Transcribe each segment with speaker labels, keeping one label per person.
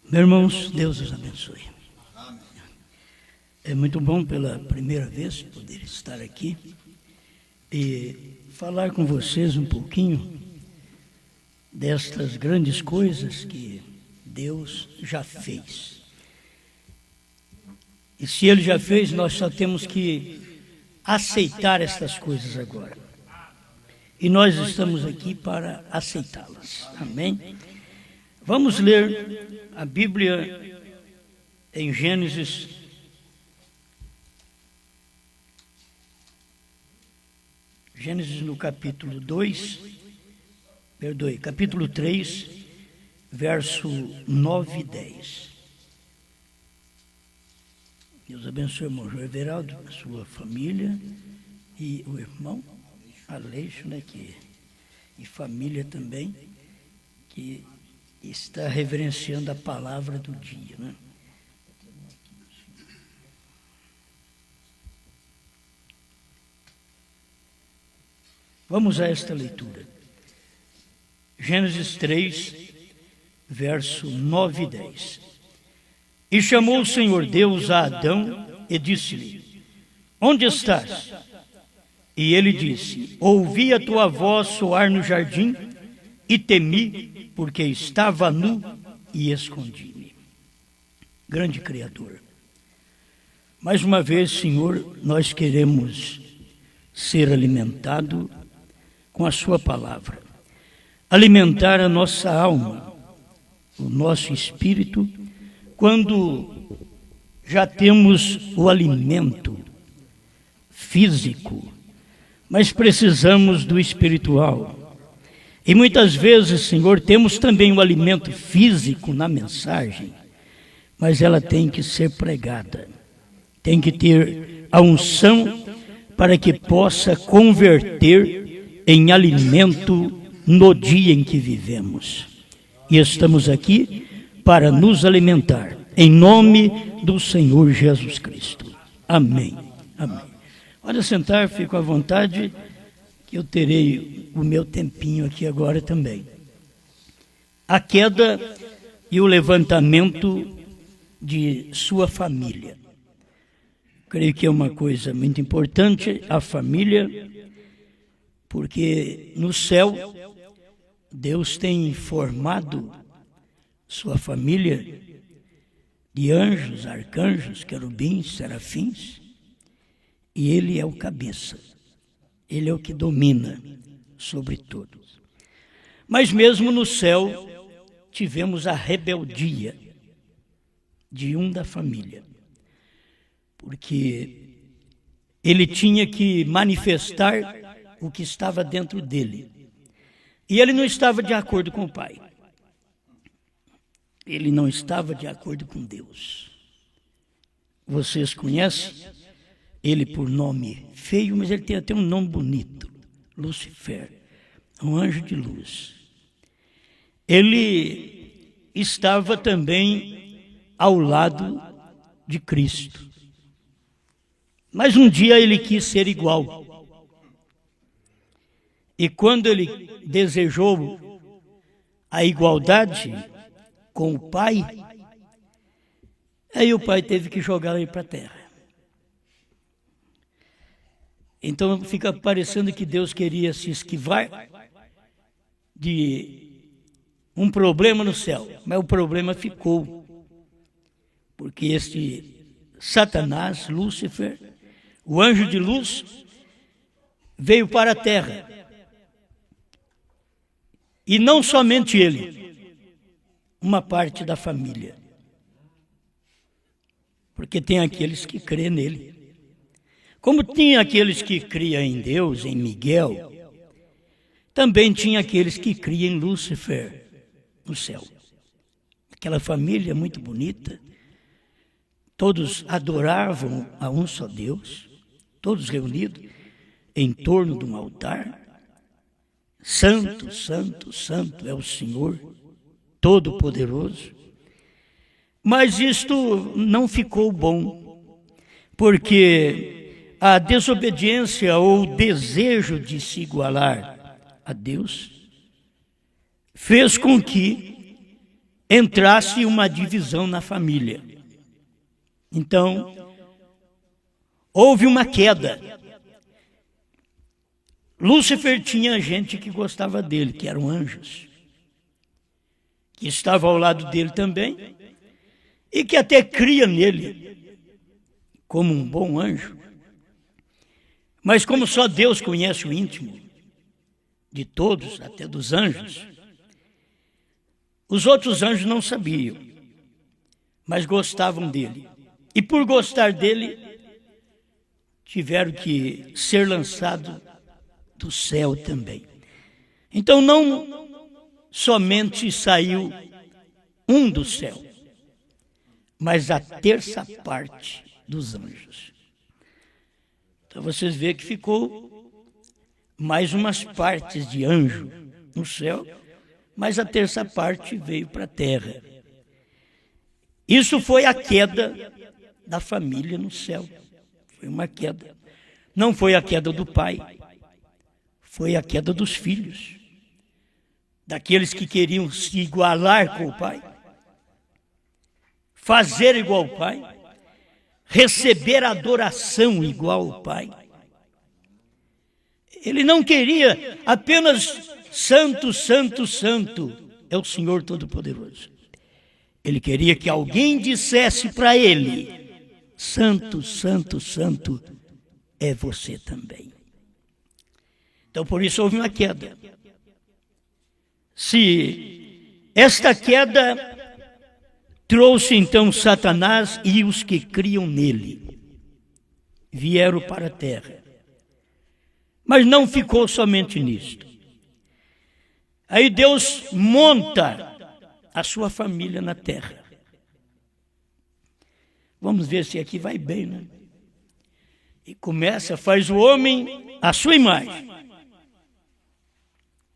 Speaker 1: Meus irmãos, Deus os abençoe. É muito bom pela primeira vez poder estar aqui e falar com vocês um pouquinho destas grandes coisas que Deus já fez. E se Ele já fez, nós só temos que aceitar estas coisas agora. E nós estamos aqui para aceitá-las. Amém? Vamos ler a Bíblia em Gênesis. Gênesis no capítulo 3, verso 9 e 10. Deus abençoe o irmão João Everaldo, a sua família e o irmão Aleixo, né, e família também, que está reverenciando a palavra do dia, né? Vamos a esta leitura. Gênesis 3, verso 9 e 10. E chamou o Senhor Deus a Adão e disse-lhe: onde estás? E ele disse: ouvi a tua voz soar no jardim e temi, porque estava nu e escondi-me. Grande Criador, mais uma vez, Senhor, nós queremos ser alimentados com a sua palavra, alimentar a nossa alma, o nosso espírito, quando já temos o alimento físico, mas precisamos do espiritual. E muitas vezes, Senhor, temos também o alimento físico na mensagem, mas ela tem que ser pregada, tem que ter a unção para que possa converter em alimento no dia em que vivemos. E estamos aqui para nos alimentar, em nome do Senhor Jesus Cristo. Amém. Amém. Pode sentar, fico à vontade, que eu terei o meu tempinho aqui agora também. A queda e o levantamento de sua família. Creio que é uma coisa muito importante, a família, porque no céu Deus tem formado sua família de anjos, arcanjos, querubins, serafins, e Ele é o cabeça, Ele é o que domina sobre todos. Mas mesmo no céu tivemos a rebeldia de um da família, porque ele tinha que manifestar o que estava dentro dele. E ele não estava de acordo com o pai. Ele não estava de acordo com Deus. Vocês conhecem ele por nome feio, mas ele tem até um nome bonito. Lúcifer, um anjo de luz. Ele estava também ao lado de Cristo. Mas um dia ele quis ser igual. E quando ele desejou a igualdade com o pai, aí o pai teve que jogar ele para a terra. Então fica parecendo que Deus queria se esquivar de um problema no céu, mas o problema ficou, porque este Satanás, Lúcifer, o anjo de luz, veio para a terra. E não somente ele, uma parte da família. Porque tem aqueles que crêem nele. Como tinha aqueles que criam em Deus, em Miguel, também tinha aqueles que criam em Lúcifer, no céu. Aquela família muito bonita, todos adoravam a um só Deus, todos reunidos em torno de um altar. Santo, santo, santo é o Senhor Todo-Poderoso. Mas isto não ficou bom, porque a desobediência ou o desejo de se igualar a Deus fez com que entrasse uma divisão na família. Então, houve uma queda. Lúcifer tinha gente que gostava dele, que eram anjos, que estava ao lado dele também, e que até cria nele como um bom anjo. Mas como só Deus conhece o íntimo de todos, até dos anjos, os outros anjos não sabiam, mas gostavam dele. E por gostar dele, tiveram que ser lançados do céu também. Então não somente saiu um do céu, mas a terça parte dos anjos. Então vocês veem que ficou mais umas partes de anjo no céu, mas a terça parte veio para a terra. Isso foi a queda da família no céu. Foi uma queda. Não foi a queda do pai, foi a queda dos filhos, daqueles que queriam se igualar com o pai, fazer igual ao pai, receber adoração igual ao pai. Ele não queria apenas santo, santo, santo é o Senhor Todo-Poderoso. Ele queria que alguém dissesse para ele: santo, santo, santo é você também. Então por isso houve uma queda. Se esta queda trouxe então Satanás e os que criam nele, vieram para a terra. Mas não ficou somente nisto. Aí Deus monta a sua família na terra. Vamos ver se aqui vai bem, né? E começa, faz o homem à sua imagem.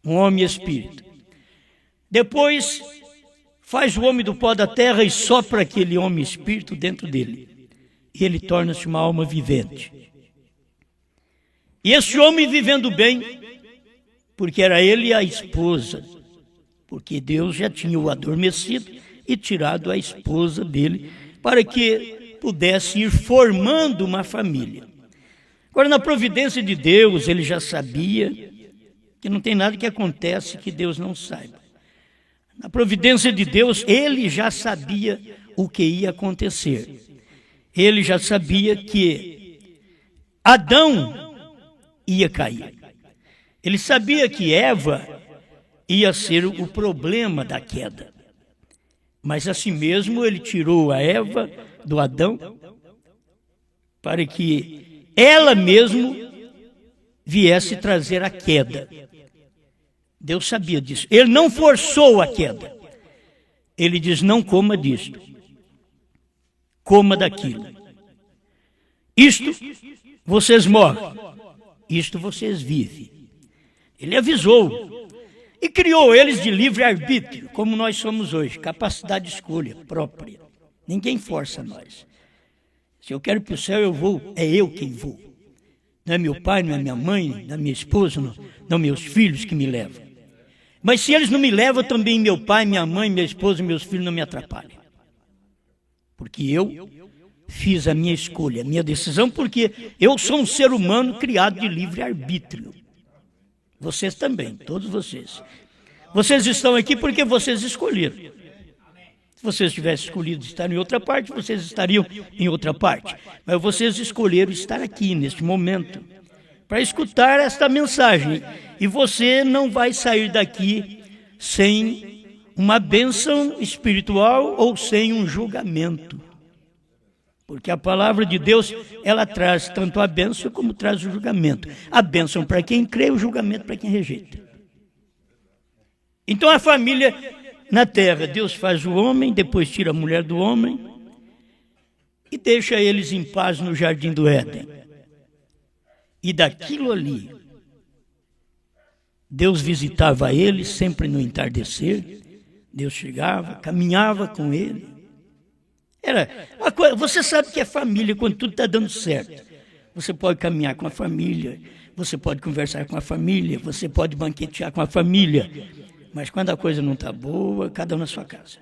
Speaker 1: Um homem espírito. Depois faz o homem do pó da terra e sopra aquele homem espírito dentro dele. E ele torna-se uma alma vivente. E esse homem vivendo bem, porque era ele e a esposa, porque Deus já tinha o adormecido e tirado a esposa dele, para que pudesse ir formando uma família. Agora, na providência de Deus, ele já sabia que não tem nada que acontece que Deus não saiba. Na providência de Deus, ele já sabia o que ia acontecer. Ele já sabia que Adão ia cair. Ele sabia que Eva ia ser o problema da queda. Mas assim mesmo ele tirou a Eva do Adão para que ela mesmo viesse trazer a queda. Deus sabia disso. Ele não forçou a queda. Ele diz: não coma disto, coma daquilo. Isto vocês morrem, isto vocês vivem. Ele avisou e criou eles de livre-arbítrio, como nós somos hoje, capacidade de escolha própria. Ninguém força nós. Se eu quero ir para o céu, eu vou, é eu quem vou. Não é meu pai, não é minha mãe, não é minha esposa, não meus filhos que me levam. Mas se eles não me levam, também meu pai, minha mãe, minha esposa e meus filhos não me atrapalham. Porque eu fiz a minha escolha, a minha decisão, porque eu sou um ser humano criado de livre-arbítrio. Vocês também, todos vocês. Vocês estão aqui porque vocês escolheram. Se vocês tivessem escolhido estar em outra parte, vocês estariam em outra parte. Mas vocês escolheram estar aqui, neste momento, para escutar esta mensagem. E você não vai sair daqui sem uma bênção espiritual ou sem um julgamento. Porque a palavra de Deus, ela traz tanto a bênção como traz o julgamento. A bênção para quem crê, o julgamento para quem rejeita. Então a família na terra, Deus faz o homem, depois tira a mulher do homem e deixa eles em paz no jardim do Éden. E daquilo ali, Deus visitava eles sempre no entardecer. Deus chegava, caminhava com ele. Você sabe que é família quando tudo está dando certo. Você pode caminhar com a família, você pode conversar com a família, você pode banquetear com a família. Mas quando a coisa não está boa, cada um na sua casa.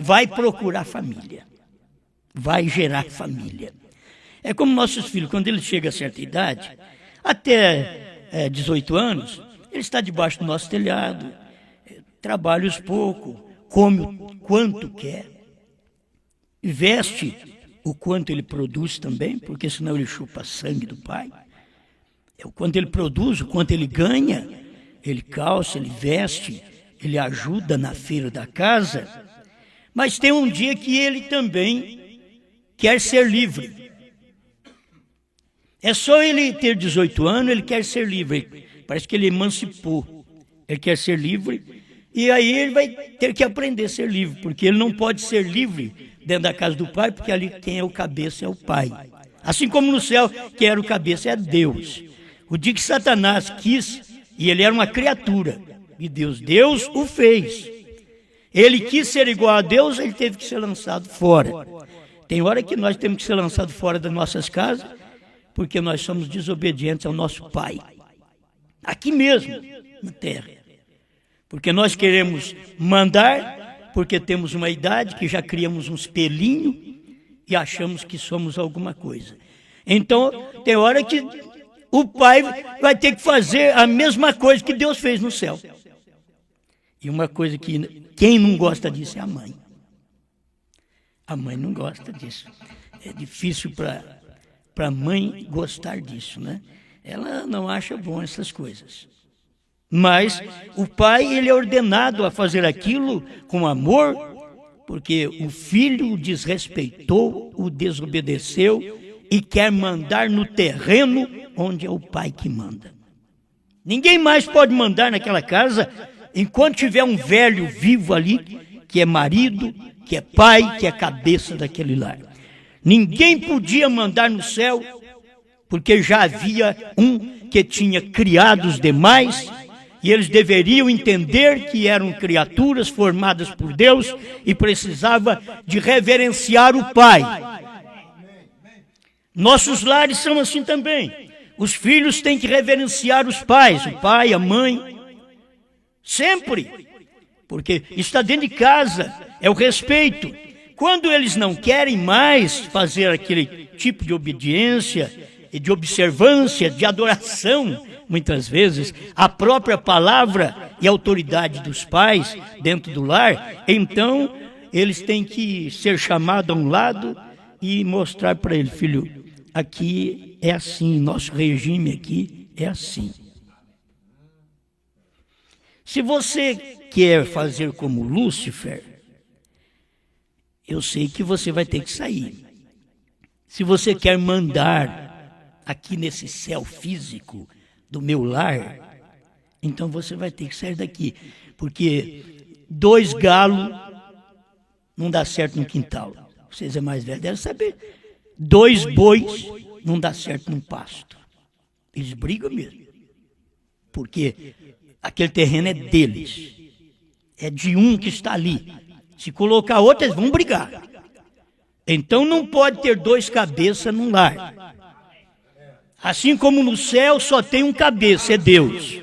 Speaker 1: vai procurar família, vai gerar família. É como nossos filhos, quando eles chegam a certa idade, até 18 anos, ele está debaixo do nosso telhado, trabalha os pouco, come o quanto quer, veste o quanto ele produz também, porque senão ele chupa sangue do pai. É o quanto ele produz, o quanto ele ganha, ele calça, ele veste, ele ajuda na feira da casa. Mas tem um dia que ele também quer ser livre. É só ele ter 18 anos, ele quer ser livre. Parece que ele emancipou. Ele quer ser livre. E aí ele vai ter que aprender a ser livre, porque ele não pode ser livre dentro da casa do pai, porque ali quem é o cabeça é o pai. Assim como no céu, quem era o cabeça é Deus. O dia que Satanás quis, e ele era uma criatura, e Deus o fez. Ele quis ser igual a Deus, ele teve que ser lançado fora. Tem hora que nós temos que ser lançados fora das nossas casas, porque nós somos desobedientes ao nosso pai. Aqui mesmo, na terra. Porque nós queremos mandar, porque temos uma idade que já criamos uns pelinhos e achamos que somos alguma coisa. Então, tem hora que o pai vai ter que fazer a mesma coisa que Deus fez no céu. E uma coisa que quem não gosta disso é a mãe. A mãe não gosta disso. É difícil para a mãe gostar disso, né? Ela não acha bom essas coisas. Mas o pai, ele é ordenado a fazer aquilo com amor, porque o filho o desrespeitou, o desobedeceu e quer mandar no terreno onde é o pai que manda. Ninguém mais pode mandar naquela casa enquanto tiver um velho vivo ali, que é marido, que é pai, que é cabeça daquele lar. Ninguém podia mandar no céu, porque já havia um que tinha criado os demais, e eles deveriam entender que eram criaturas formadas por Deus e precisava de reverenciar o pai. Nossos lares são assim também. Os filhos têm que reverenciar os pais, o pai, a mãe, sempre, porque está dentro de casa, é o respeito. Quando eles não querem mais fazer aquele tipo de obediência e de observância, de adoração, muitas vezes, a própria palavra e autoridade dos pais dentro do lar, então eles têm que ser chamados a um lado e mostrar para ele, filho, aqui é assim, nosso regime aqui é assim. Se você quer fazer como Lúcifer, eu sei que você vai ter que sair. Se você quer mandar aqui nesse céu físico do meu lar, então você vai ter que sair daqui, porque 2 galos não dá certo no quintal. Vocês é mais velhos devem saber. 2 bois não dá certo num pasto. Eles brigam mesmo, porque aquele terreno é deles, é de um que está ali. Se colocar outro, eles vão brigar. Então não pode ter 2 cabeças num lar. Assim como no céu só tem um cabeça, é Deus.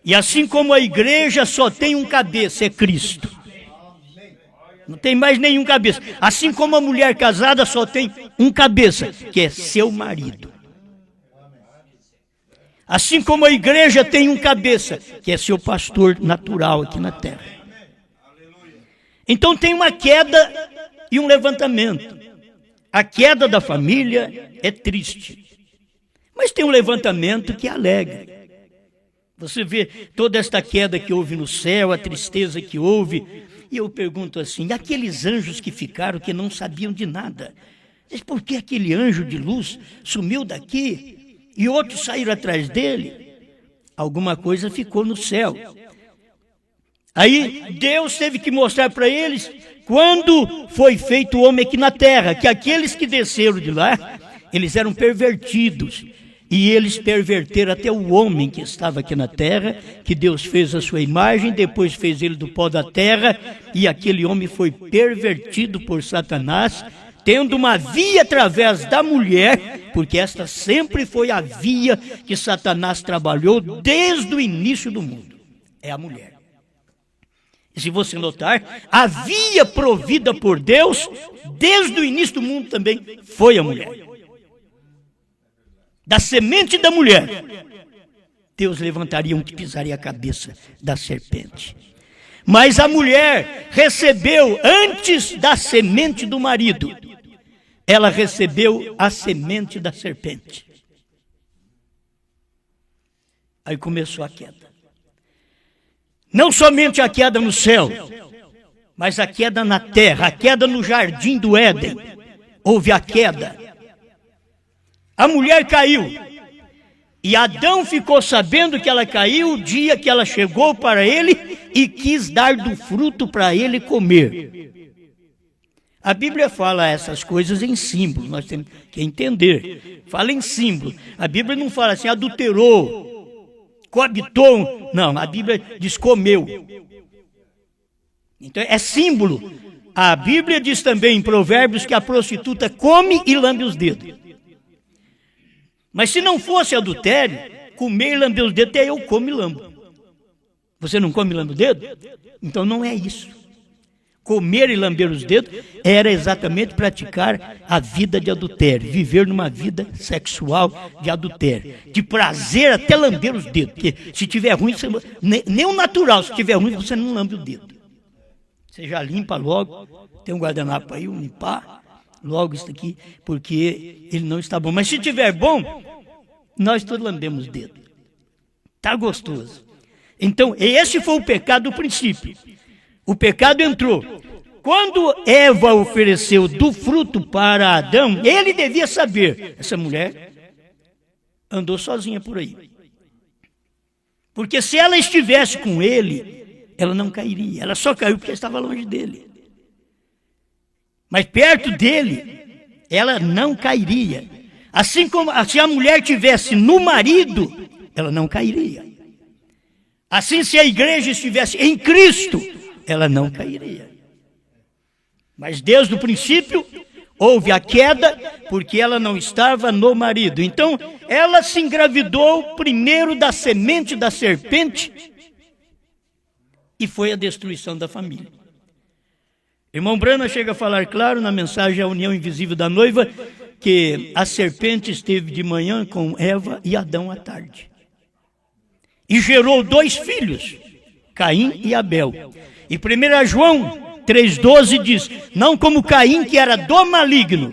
Speaker 1: E assim como a igreja só tem um cabeça, é Cristo. Não tem mais nenhum cabeça. Assim como a mulher casada só tem um cabeça, que é seu marido. Assim como a igreja tem um cabeça, que é seu pastor natural aqui na terra. Então tem uma queda e um levantamento. A queda da família é triste. Mas tem um levantamento que é alegre. Você vê toda esta queda que houve no céu, a tristeza que houve. E eu pergunto assim, aqueles anjos que ficaram, que não sabiam de nada, mas por que aquele anjo de luz sumiu daqui e outros saíram atrás dele? Alguma coisa ficou no céu. Aí Deus teve que mostrar para eles, quando foi feito o homem aqui na terra, que aqueles que desceram de lá, eles eram pervertidos. E eles perverteram até o homem que estava aqui na terra, que Deus fez a sua imagem, depois fez ele do pó da terra, e aquele homem foi pervertido por Satanás, tendo uma via através da mulher, porque esta sempre foi a via que Satanás trabalhou desde o início do mundo. É a mulher. E se você notar, havia provida por Deus, desde o início do mundo também, foi a mulher. Da semente da mulher, Deus levantaria um que pisaria a cabeça da serpente. Mas a mulher recebeu, antes da semente do marido, ela recebeu a semente da serpente. Aí começou a queda. Não somente a queda no céu, mas a queda na terra, a queda no jardim do Éden. Houve a queda. A mulher caiu. E Adão ficou sabendo que ela caiu o dia que ela chegou para ele e quis dar do fruto para ele comer. A Bíblia fala essas coisas em símbolo, nós temos que entender. Fala em símbolo. A Bíblia não fala assim, adulterou, coabitou. Não, a Bíblia diz comeu. Então é símbolo. A Bíblia diz também em Provérbios que a prostituta come e lambe os dedos. Mas se não fosse adultério, comer e lamber os dedos, até eu como e lambo. Você não come e lambe o dedo? Então não é isso. Comer e lamber os dedos era exatamente praticar a vida de adultério, viver numa vida sexual de adultério, de prazer até lamber os dedos, porque se tiver ruim, você, nem o natural, se tiver ruim, você não lambe o dedo. Você já limpa logo, tem um guardanapo aí, limpar logo isso aqui, porque ele não está bom. Mas se tiver bom, nós todos lambemos o dedo. Está gostoso. Então, esse foi o pecado do princípio. O pecado entrou. Quando Eva ofereceu do fruto para Adão, ele devia saber. Essa mulher andou sozinha por aí. Porque se ela estivesse com ele, ela não cairia. Ela só caiu porque estava longe dele. Mas perto dele, ela não cairia. Assim como se a mulher estivesse no marido, ela não cairia. Assim, se a igreja estivesse em Cristo, ela não cairia. Mas desde o princípio, houve a queda, porque ela não estava no marido. Então, ela se engravidou primeiro da semente da serpente e foi a destruição da família. Irmão Brana chega a falar claro na mensagem A União Invisível da Noiva, que a serpente esteve de manhã com Eva e Adão à tarde. E gerou 2 filhos, Caim e Abel. E 1 João 3,12 diz, não como Caim, que era do maligno.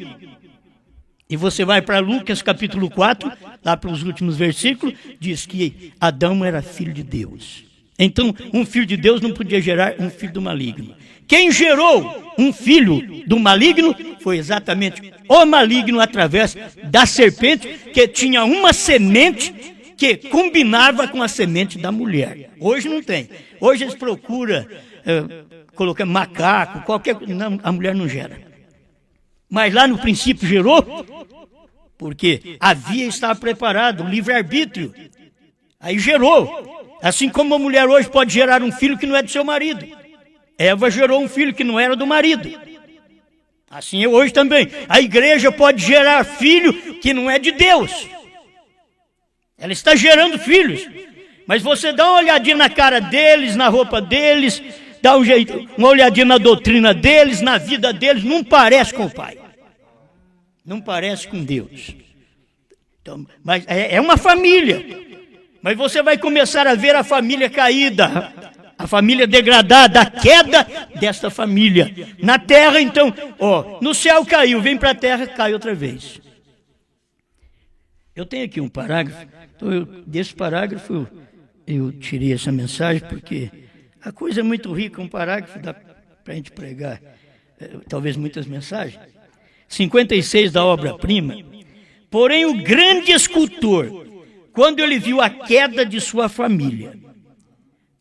Speaker 1: E você vai para Lucas capítulo 4, lá para os últimos versículos, diz que Adão era filho de Deus. Então, um filho de Deus não podia gerar um filho do maligno. Quem gerou um filho do maligno foi exatamente o maligno através da serpente, que tinha uma semente que combinava com a semente da mulher. Hoje não tem. Hoje eles procuram colocar macaco, qualquer coisa. Não, a mulher não gera. Mas lá no princípio gerou, porque estava preparado o livre-arbítrio. Aí gerou. Assim como a mulher hoje pode gerar um filho que não é do seu marido. Eva gerou um filho que não era do marido. Assim é hoje também. A igreja pode gerar filho que não é de Deus. Ela está gerando filhos. Mas você dá uma olhadinha na cara deles, na roupa deles, dá uma olhadinha na doutrina deles, na vida deles, não parece com o Pai. Não parece com Deus. Então, mas é uma família. Mas você vai começar a ver a família caída, a família degradada, a queda desta família. Na terra, então, no céu caiu, vem para a terra, cai outra vez. Eu tenho aqui um parágrafo, então desse parágrafo eu tirei essa mensagem, porque a coisa é muito rica, um parágrafo dá para a gente pregar, talvez muitas mensagens. 56 da obra-prima. Porém, o grande escultor, quando ele viu a queda de sua família,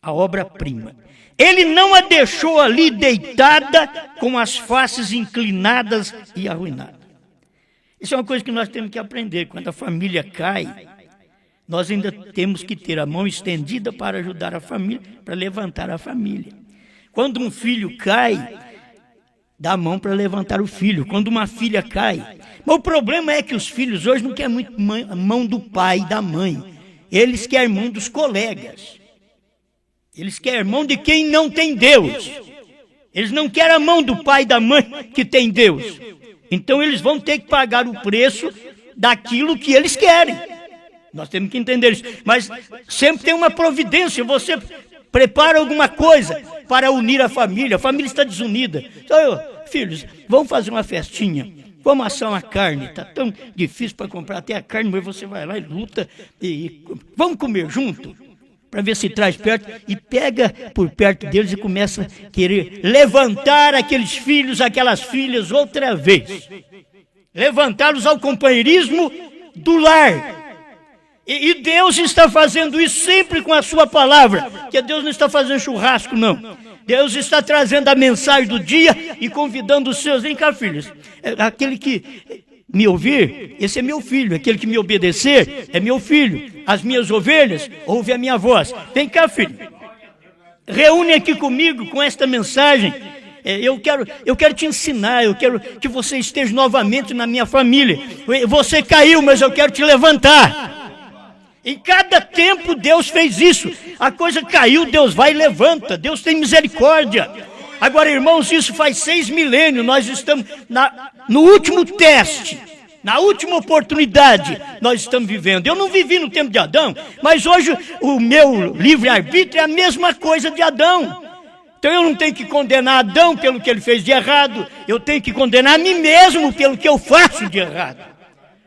Speaker 1: a obra-prima, ele não a deixou ali deitada com as faces inclinadas e arruinadas. Isso é uma coisa que nós temos que aprender. Quando a família cai, nós ainda temos que ter a mão estendida para ajudar a família, para levantar a família. Quando um filho cai, dá a mão para levantar o filho. Quando uma filha cai. Mas o problema é que os filhos hoje não querem muito a mão do pai e da mãe. Eles querem a mão dos colegas. Eles querem a mão de quem não tem Deus. Eles não querem a mão do pai e da mãe que tem Deus. Então eles vão ter que pagar o preço daquilo que eles querem. Nós temos que entender isso. Mas sempre tem uma providência. Você prepara alguma coisa para unir a família está desunida. Então, filhos, vamos fazer uma festinha. Vamos assar uma carne. Está tão difícil para comprar até a carne, mas você vai lá e luta. Vamos comer junto, para ver se traz perto. E pega por perto deles e começa a querer levantar aqueles filhos, aquelas filhas outra vez. Levantá-los ao companheirismo do lar. E Deus está fazendo isso sempre com a sua palavra. Porque Deus não está fazendo churrasco, não. Deus está trazendo a mensagem do dia e convidando os seus. Vem cá, filhos. Aquele que me ouvir, esse é meu filho. Aquele que me obedecer, é meu filho. As minhas ovelhas, ouve a minha voz. Vem cá, filho. Reúne aqui comigo com esta mensagem. Eu quero te ensinar, eu quero que você esteja novamente na minha família. Você caiu, mas eu quero te levantar. Em cada tempo Deus fez isso. A coisa caiu, Deus vai e levanta. Deus tem misericórdia. Agora, irmãos, isso faz 6 milênios. Nós estamos no último teste, na última oportunidade nós estamos vivendo. Eu não vivi no tempo de Adão, mas hoje o meu livre-arbítrio é a mesma coisa de Adão. Então eu não tenho que condenar Adão pelo que ele fez de errado. Eu tenho que condenar a mim mesmo pelo que eu faço de errado.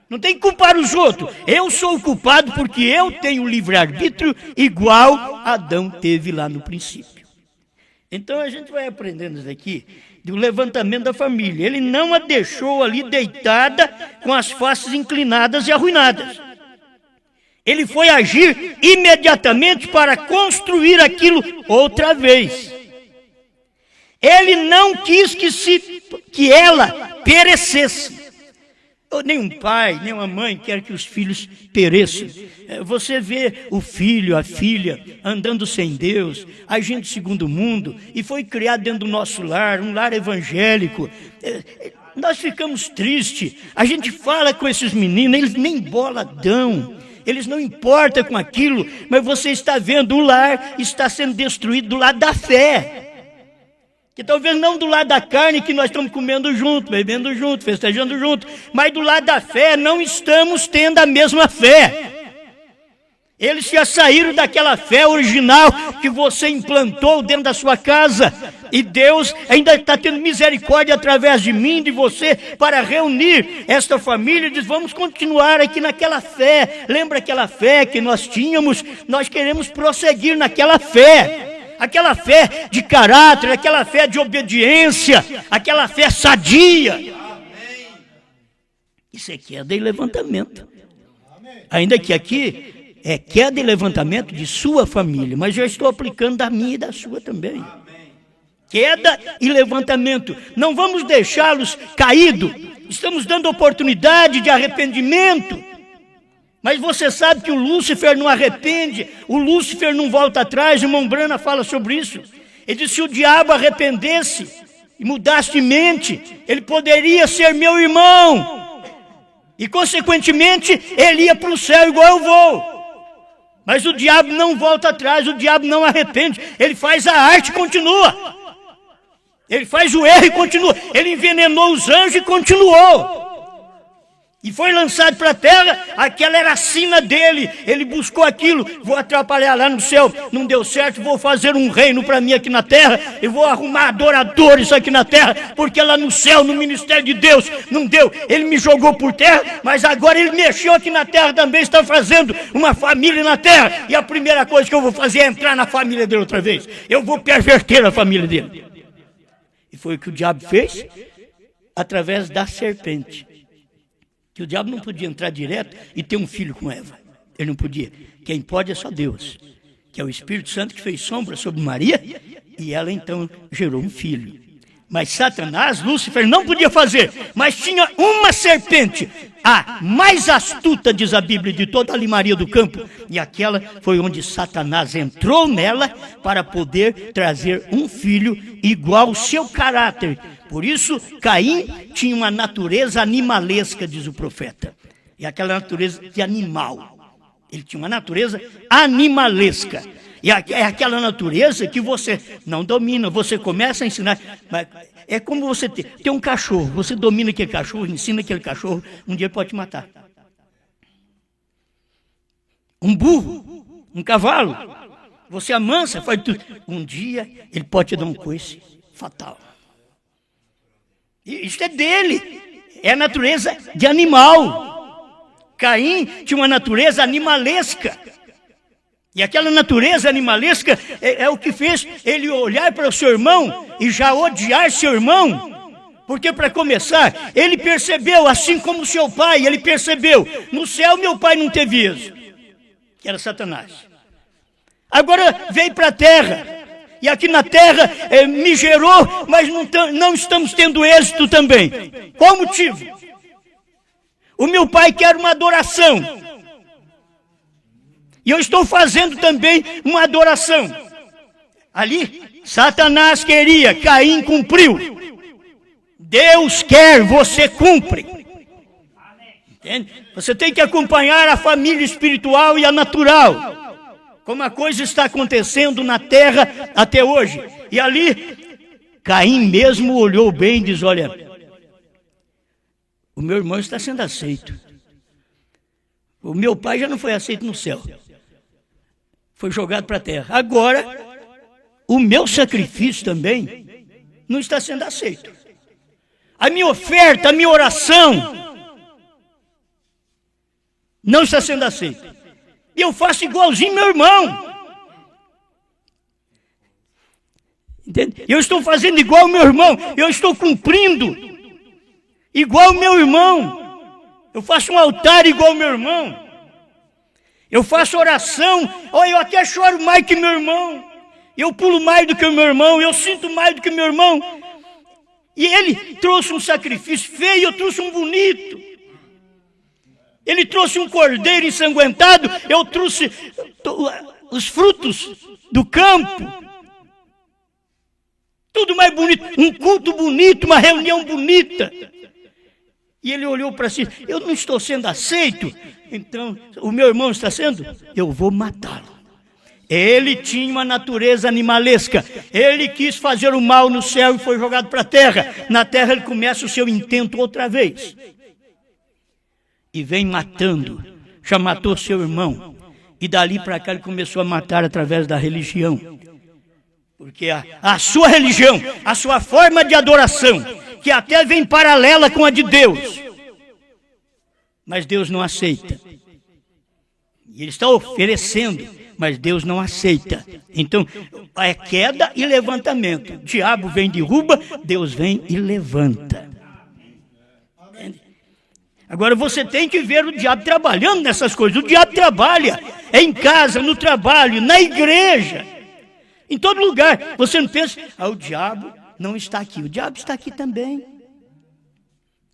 Speaker 1: Não tem que culpar os outros. Eu sou o culpado porque eu tenho livre-arbítrio igual Adão teve lá no princípio. Então a gente vai aprendendo isso aqui do levantamento da família. Ele não a deixou ali deitada com as faces inclinadas e arruinadas. Ele foi agir imediatamente para construir aquilo outra vez. Ele não quis que ela perecesse. Nem um pai, nem uma mãe quer que os filhos pereçam. Você vê o filho, a filha, andando sem Deus, agindo segundo o mundo, e foi criado dentro do nosso lar, um lar evangélico. Nós ficamos tristes. A gente fala com esses meninos, eles nem bola dão. Eles não importam com aquilo, mas você está vendo o lar está sendo destruído do lado da fé. Que talvez não do lado da carne, que nós estamos comendo junto, bebendo junto, festejando junto, mas do lado da fé não estamos tendo a mesma fé. Eles já saíram daquela fé original que você implantou dentro da sua casa, e Deus ainda está tendo misericórdia através de mim, de você, para reunir esta família e diz, vamos continuar aqui naquela fé. Lembra aquela fé que nós tínhamos? Nós queremos prosseguir naquela fé. Aquela fé de caráter, aquela fé de obediência, aquela fé sadia. Isso é queda e levantamento. Ainda que aqui é queda e levantamento de sua família, mas eu estou aplicando da minha e da sua também. Queda e levantamento. Não vamos deixá-los caídos. Estamos dando oportunidade de arrependimento. Mas você sabe que o Lúcifer não arrepende, o Lúcifer não volta atrás. O irmão Brana fala sobre isso. Ele diz, se o diabo arrependesse e mudasse de mente, ele poderia ser meu irmão. E consequentemente, ele ia para o céu igual eu vou. Mas o diabo não volta atrás, o diabo não arrepende. Ele faz a arte e continua. Ele faz o erro e continua. Ele envenenou os anjos e continuou. E foi lançado para a terra, aquela era a sina dele. Ele buscou aquilo, vou atrapalhar lá no céu, não deu certo, vou fazer um reino para mim aqui na terra, eu vou arrumar adoradores aqui na terra, porque lá no céu, no ministério de Deus, não deu. Ele me jogou por terra, mas agora ele mexeu aqui na terra também, está fazendo uma família na terra, e a primeira coisa que eu vou fazer é entrar na família dele outra vez. Eu vou perverter a família dele. E foi o que o diabo fez, através da serpente. Que o diabo não podia entrar direto e ter um filho com Eva. Ele não podia. Quem pode é só Deus, que é o Espírito Santo que fez sombra sobre Maria, e ela então gerou um filho. Mas Satanás, Lúcifer, não podia fazer, mas tinha uma serpente, a mais astuta, diz a Bíblia, de toda a limaria do campo, e aquela foi onde Satanás entrou nela para poder trazer um filho igual ao seu caráter. Por isso, Caim tinha uma natureza animalesca, diz o profeta. E aquela natureza de animal. Ele tinha uma natureza animalesca. E é aquela natureza que você não domina, você começa a ensinar. Mas é como você tem um cachorro, você domina aquele cachorro, ensina aquele cachorro, um dia ele pode te matar. Um burro, um cavalo, você amansa, faz tudo. Um dia ele pode te dar um coice fatal. Isso é dele, é a natureza de animal. Caim tinha uma natureza animalesca. E aquela natureza animalesca é o que fez ele olhar para o seu irmão e já odiar seu irmão. Porque, para começar, ele percebeu, assim como seu pai, ele percebeu, no céu meu pai não teve êxito, que era Satanás. Agora veio para a terra, e aqui na terra me gerou, mas não estamos tendo êxito também. Qual o motivo? O meu pai quer uma adoração. E eu estou fazendo também uma adoração. Ali, Satanás queria, Caim cumpriu. Deus quer, você cumpre. Entende? Você tem que acompanhar a família espiritual e a natural. Como a coisa está acontecendo na terra até hoje. E ali, Caim mesmo olhou bem e diz, olha, o meu irmão está sendo aceito. O meu pai já não foi aceito no céu. Foi jogado para a terra. Agora, o meu sacrifício também não está sendo aceito. A minha oferta, a minha oração não está sendo aceita. E eu faço igualzinho meu irmão. Entende? Eu estou fazendo igual meu irmão. Eu estou cumprindo igual meu irmão. Eu faço um altar igual meu irmão. Eu faço oração, eu até choro mais que meu irmão. Eu pulo mais do que o meu irmão, eu sinto mais do que meu irmão. E ele trouxe um sacrifício feio, eu trouxe um bonito. Ele trouxe um cordeiro ensanguentado, eu trouxe os frutos do campo. Tudo mais bonito, um culto bonito, uma reunião bonita. E ele olhou para si, eu não estou sendo aceito, então o meu irmão está sendo, eu vou matá-lo. Ele tinha uma natureza animalesca, ele quis fazer o mal no céu e foi jogado para a terra. Na terra ele começa o seu intento outra vez. E vem matando, já matou seu irmão. E dali para cá ele começou a matar através da religião. Porque a sua religião, a sua forma de adoração, que até vem paralela com a de Deus, mas Deus não aceita. E ele está oferecendo, mas Deus não aceita. Então, é queda e levantamento. O diabo vem e derruba, Deus vem e levanta. Agora você tem que ver o diabo trabalhando nessas coisas. O diabo trabalha em casa, no trabalho, na igreja, em todo lugar. Você não pensa, o diabo não está aqui. O diabo está aqui também.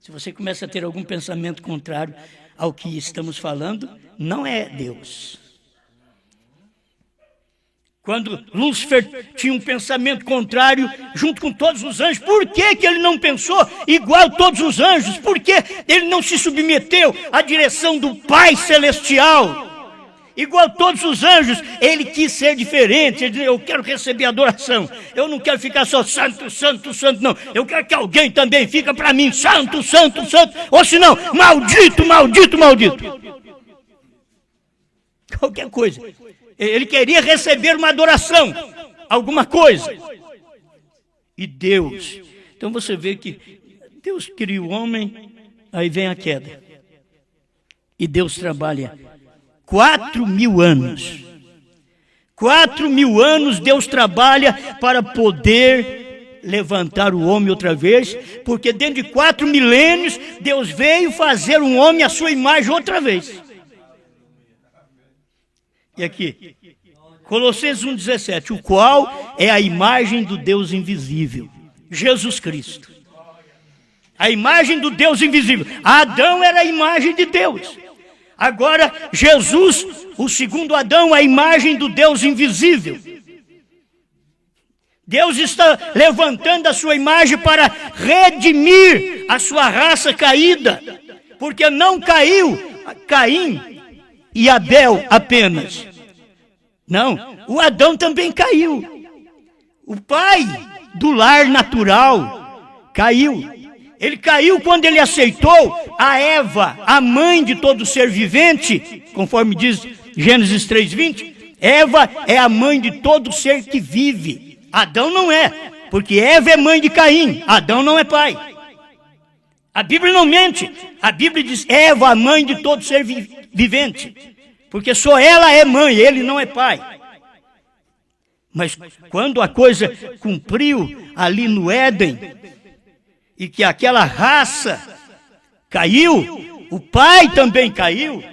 Speaker 1: Se você começa a ter algum pensamento contrário ao que estamos falando, não é Deus. Quando Lúcifer tinha um pensamento contrário junto com todos os anjos, por que ele não pensou igual todos os anjos? Por que ele não se submeteu à direção do Pai Celestial? Igual todos os anjos, ele quis ser diferente. Ele disse, eu quero receber adoração. Eu não quero ficar só santo, santo, santo, não. Eu quero que alguém também fique para mim, santo, santo, santo. Ou senão, maldito, maldito, maldito. Qualquer coisa. Ele queria receber uma adoração, alguma coisa. E Deus. Então você vê que Deus cria o homem, aí vem a queda. E Deus trabalha 4.000 anos. 4.000 anos Deus trabalha para poder levantar o homem outra vez, porque dentro de 4 milênios Deus veio fazer um homem à sua imagem outra vez. E aqui, Colossenses 1,17, o qual é a imagem do Deus invisível, Jesus Cristo. A imagem do Deus invisível. Adão era a imagem de Deus. Agora, Jesus, o segundo Adão, a imagem do Deus invisível. Deus está levantando a sua imagem para redimir a sua raça caída, porque não caiu Caim e Abel apenas, Não, o Adão também caiu. O pai do lar natural caiu. Ele caiu quando ele aceitou a Eva, a mãe de todo ser vivente, conforme diz Gênesis 3:20. Eva é a mãe de todo ser que vive. Adão não é, porque Eva é mãe de Caim, Adão não é pai. A Bíblia não mente. A Bíblia diz Eva, a mãe de todo ser vivente. Porque só ela é mãe, ele não é pai. Mas quando a coisa cumpriu ali no Éden, e que aquela raça caiu, o pai também caiu,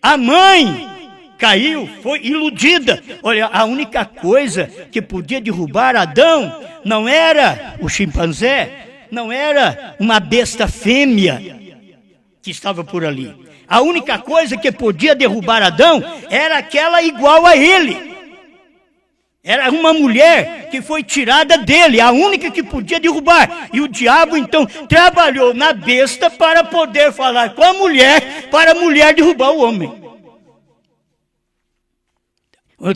Speaker 1: a mãe caiu, foi iludida. Olha, a única coisa que podia derrubar Adão não era o chimpanzé, não era uma besta fêmea que estava por ali. A única coisa que podia derrubar Adão era aquela igual a ele. Era uma mulher que foi tirada dele, a única que podia derrubar. E o diabo então trabalhou na besta para poder falar com a mulher, para a mulher derrubar o homem.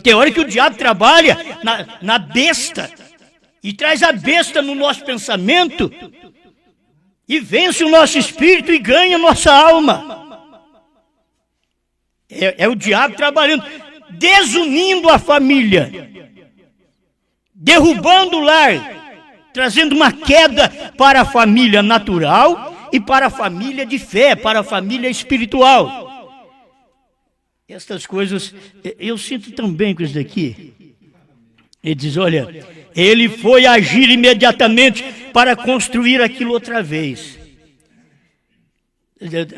Speaker 1: Tem hora que o diabo trabalha na besta e traz a besta no nosso pensamento e vence o nosso espírito e ganha a nossa alma. É o diabo trabalhando, desunindo a família, derrubando o lar, trazendo uma queda para a família natural e para a família de fé, para a família espiritual. Estas coisas, eu sinto tão bem com isso daqui. Ele diz, olha, ele foi agir imediatamente para construir aquilo outra vez.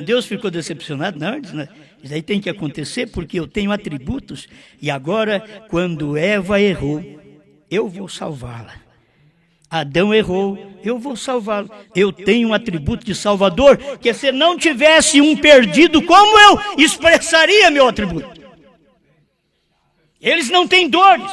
Speaker 1: Deus ficou decepcionado? Não, isso aí tem que acontecer porque eu tenho atributos e agora, quando Eva errou, eu vou salvá-la. Adão errou, eu vou salvá-lo. Eu tenho um atributo de salvador, que se não tivesse um perdido, como eu expressaria meu atributo? Eles não têm dores.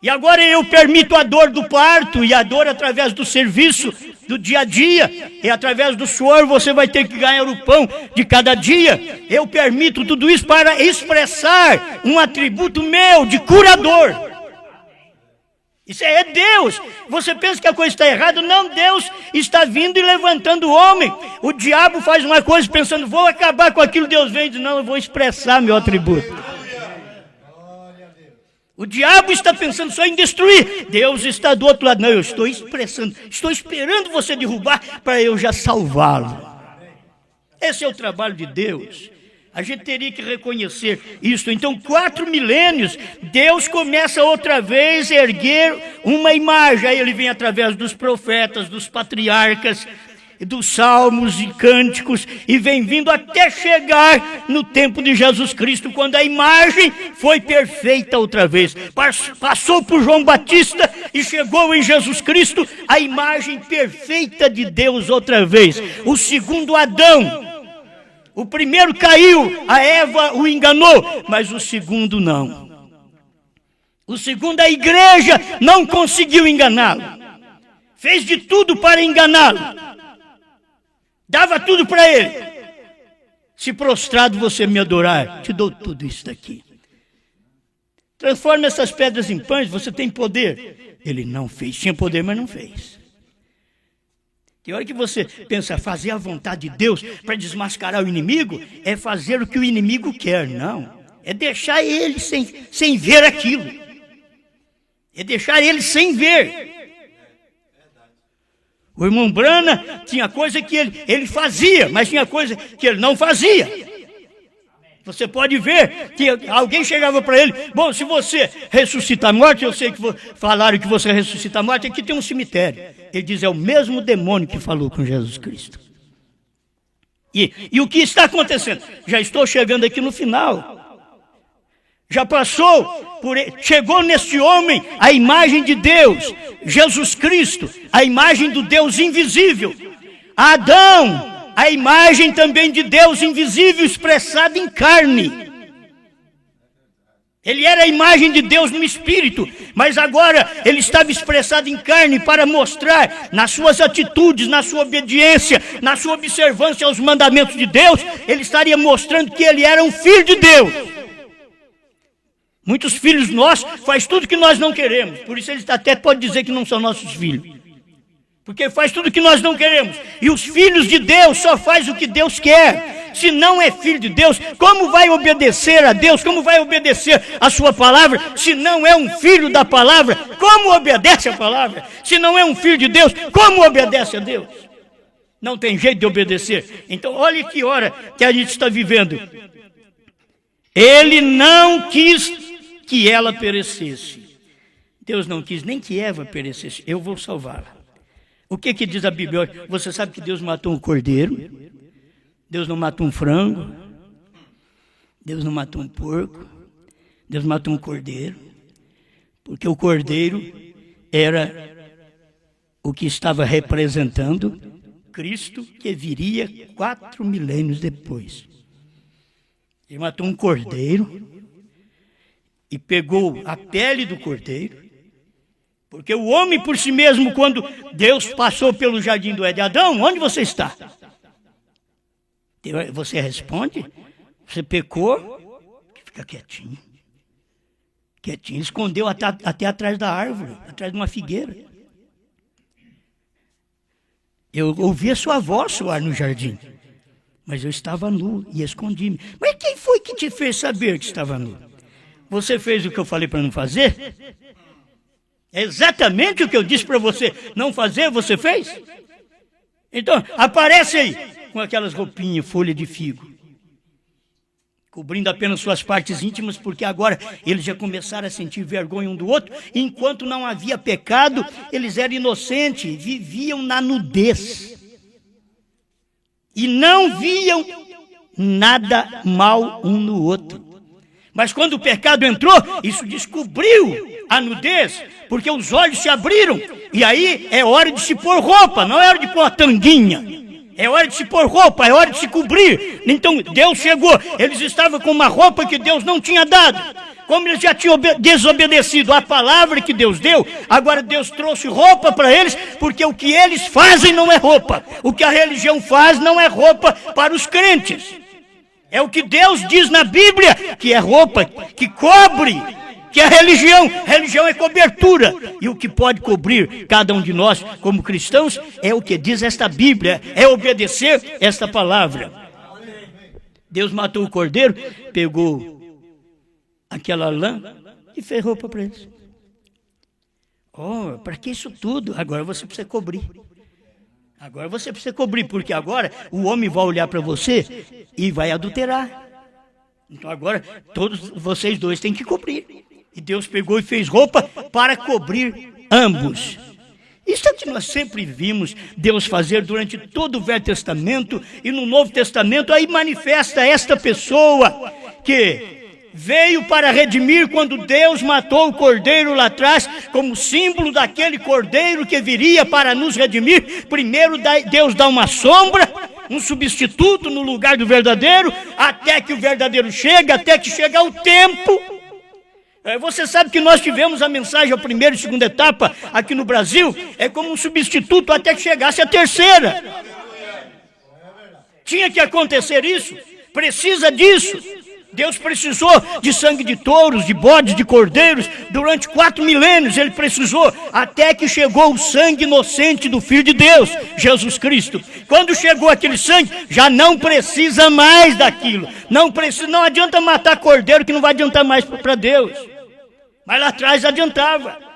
Speaker 1: E agora eu permito a dor do parto e a dor através do serviço do dia a dia. E através do suor você vai ter que ganhar o pão de cada dia. Eu permito tudo isso para expressar um atributo meu de curador. Isso é Deus. Você pensa que a coisa está errada? Não, Deus está vindo e levantando o homem. O diabo faz uma coisa pensando, vou acabar com aquilo. Deus vem e diz, não, eu vou expressar meu atributo. O diabo está pensando só em destruir. Deus está do outro lado. Não, eu estou expressando, estou esperando você derrubar para eu já salvá-lo. Esse é o trabalho de Deus. A gente teria que reconhecer isso. Então, 4 milênios, Deus começa outra vez a erguer uma imagem. Aí ele vem através dos profetas, dos patriarcas, dos salmos e cânticos, e vem vindo até chegar no tempo de Jesus Cristo, quando a imagem foi perfeita outra vez. Passou por João Batista e chegou em Jesus Cristo, a imagem perfeita de Deus outra vez. O segundo Adão. O primeiro caiu, a Eva o enganou, mas o segundo não. O segundo, a igreja não conseguiu enganá-lo. Fez de tudo para enganá-lo. Dava tudo para ele. Se prostrado você me adorar, te dou tudo isso daqui. Transforma essas pedras em pães, você tem poder. Ele não fez, tinha poder, mas não fez. Tem hora que você pensa, fazer a vontade de Deus para desmascarar o inimigo, é fazer o que o inimigo quer. Não, é deixar ele sem ver aquilo. É deixar ele sem ver. O irmão Brana tinha coisa que ele fazia, mas tinha coisa que ele não fazia. Você pode ver que alguém chegava para ele, bom, se você ressuscita a morte, eu sei que falaram que você ressuscita a morte, aqui tem um cemitério. Ele diz, é o mesmo demônio que falou com Jesus Cristo. E o que está acontecendo? Já estou chegando aqui no final. Já passou, chegou neste homem a imagem de Deus, Jesus Cristo, a imagem do Deus invisível. Adão, a imagem também de Deus invisível expressada em carne. Ele era a imagem de Deus no espírito, mas agora ele estava expressado em carne para mostrar nas suas atitudes, na sua obediência, na sua observância aos mandamentos de Deus, ele estaria mostrando que ele era um filho de Deus. Muitos filhos nossos faz tudo que nós não queremos. Por isso eles até podem dizer que não são nossos filhos. Porque faz tudo que nós não queremos. E os filhos de Deus só faz o que Deus quer. Se não é filho de Deus, como vai obedecer a Deus? Como vai obedecer a sua palavra? Se não é um filho da palavra, como obedece a palavra? Se não é um filho de Deus, como obedece a Deus? Não tem jeito de obedecer. Então olhe que hora que a gente está vivendo. Ele não quis que ela perecesse. Deus não quis nem que Eva perecesse. Eu vou salvá-la. O que diz a Bíblia? Você sabe que Deus matou um cordeiro? Deus não matou um frango? Deus não matou um porco? Deus matou um cordeiro? Porque o cordeiro era o que estava representando Cristo, que viria 4 milênios depois. Ele matou um cordeiro e pegou a pele do cordeiro, porque o homem por si mesmo, quando Deus passou pelo jardim do Éden, Adão, onde você está? Você responde, você pecou, fica quietinho. Quietinho, escondeu até atrás da árvore, atrás de uma figueira. Eu ouvi a sua voz soar no jardim, mas eu estava nu e escondi-me. Mas quem foi que te fez saber que estava nu? Você fez o que eu falei para não fazer? É exatamente o que eu disse para você não fazer, você fez? Então, aparece aí com aquelas roupinhas, folha de figo, cobrindo apenas suas partes íntimas, porque agora eles já começaram a sentir vergonha um do outro. Enquanto não havia pecado, eles eram inocentes, viviam na nudez e não viam nada mal um no outro. Mas quando o pecado entrou, isso descobriu a nudez, porque os olhos se abriram, e aí é hora de se pôr roupa, não é hora de pôr a tanguinha, é hora de se pôr roupa, é hora de se cobrir. Então Deus chegou, eles estavam com uma roupa que Deus não tinha dado, como eles já tinham desobedecido a palavra que Deus deu, agora Deus trouxe roupa para eles, porque o que eles fazem não é roupa, o que a religião faz não é roupa para os crentes. É o que Deus diz na Bíblia, que é roupa, que cobre, que é religião. Religião é cobertura. E o que pode cobrir cada um de nós como cristãos é o que diz esta Bíblia, é obedecer esta palavra. Deus matou o cordeiro, pegou aquela lã e fez roupa para eles. Oh, para que isso tudo? Agora você precisa cobrir. Agora você precisa cobrir, porque agora o homem vai olhar para você e vai adulterar. Então agora todos vocês dois têm que cobrir. E Deus pegou e fez roupa para cobrir ambos. Isso é o que nós sempre vimos Deus fazer durante todo o Velho Testamento e no Novo Testamento. Aí manifesta esta pessoa que veio para redimir quando Deus matou o cordeiro lá atrás, como símbolo daquele cordeiro que viria para nos redimir. Primeiro Deus dá uma sombra, um substituto no lugar do verdadeiro, até que o verdadeiro chega, até que chega o tempo. Você sabe que nós tivemos a mensagem, a primeira e segunda etapa aqui no Brasil, é como um substituto até que chegasse a terceira. Tinha que acontecer isso, precisa disso. Deus precisou de sangue de touros, de bodes, de cordeiros, durante 4 milênios ele precisou, até que chegou o sangue inocente do Filho de Deus, Jesus Cristo. Quando chegou aquele sangue, já não precisa mais daquilo, não adianta matar cordeiro, que não vai adiantar mais para Deus, mas lá atrás adiantava.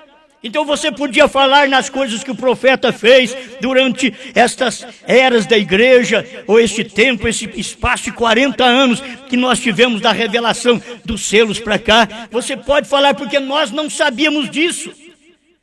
Speaker 1: Então você podia falar nas coisas que o profeta fez durante estas eras da igreja, ou este tempo, esse espaço de 40 anos que nós tivemos da revelação dos selos para cá. Você pode falar porque nós não sabíamos disso.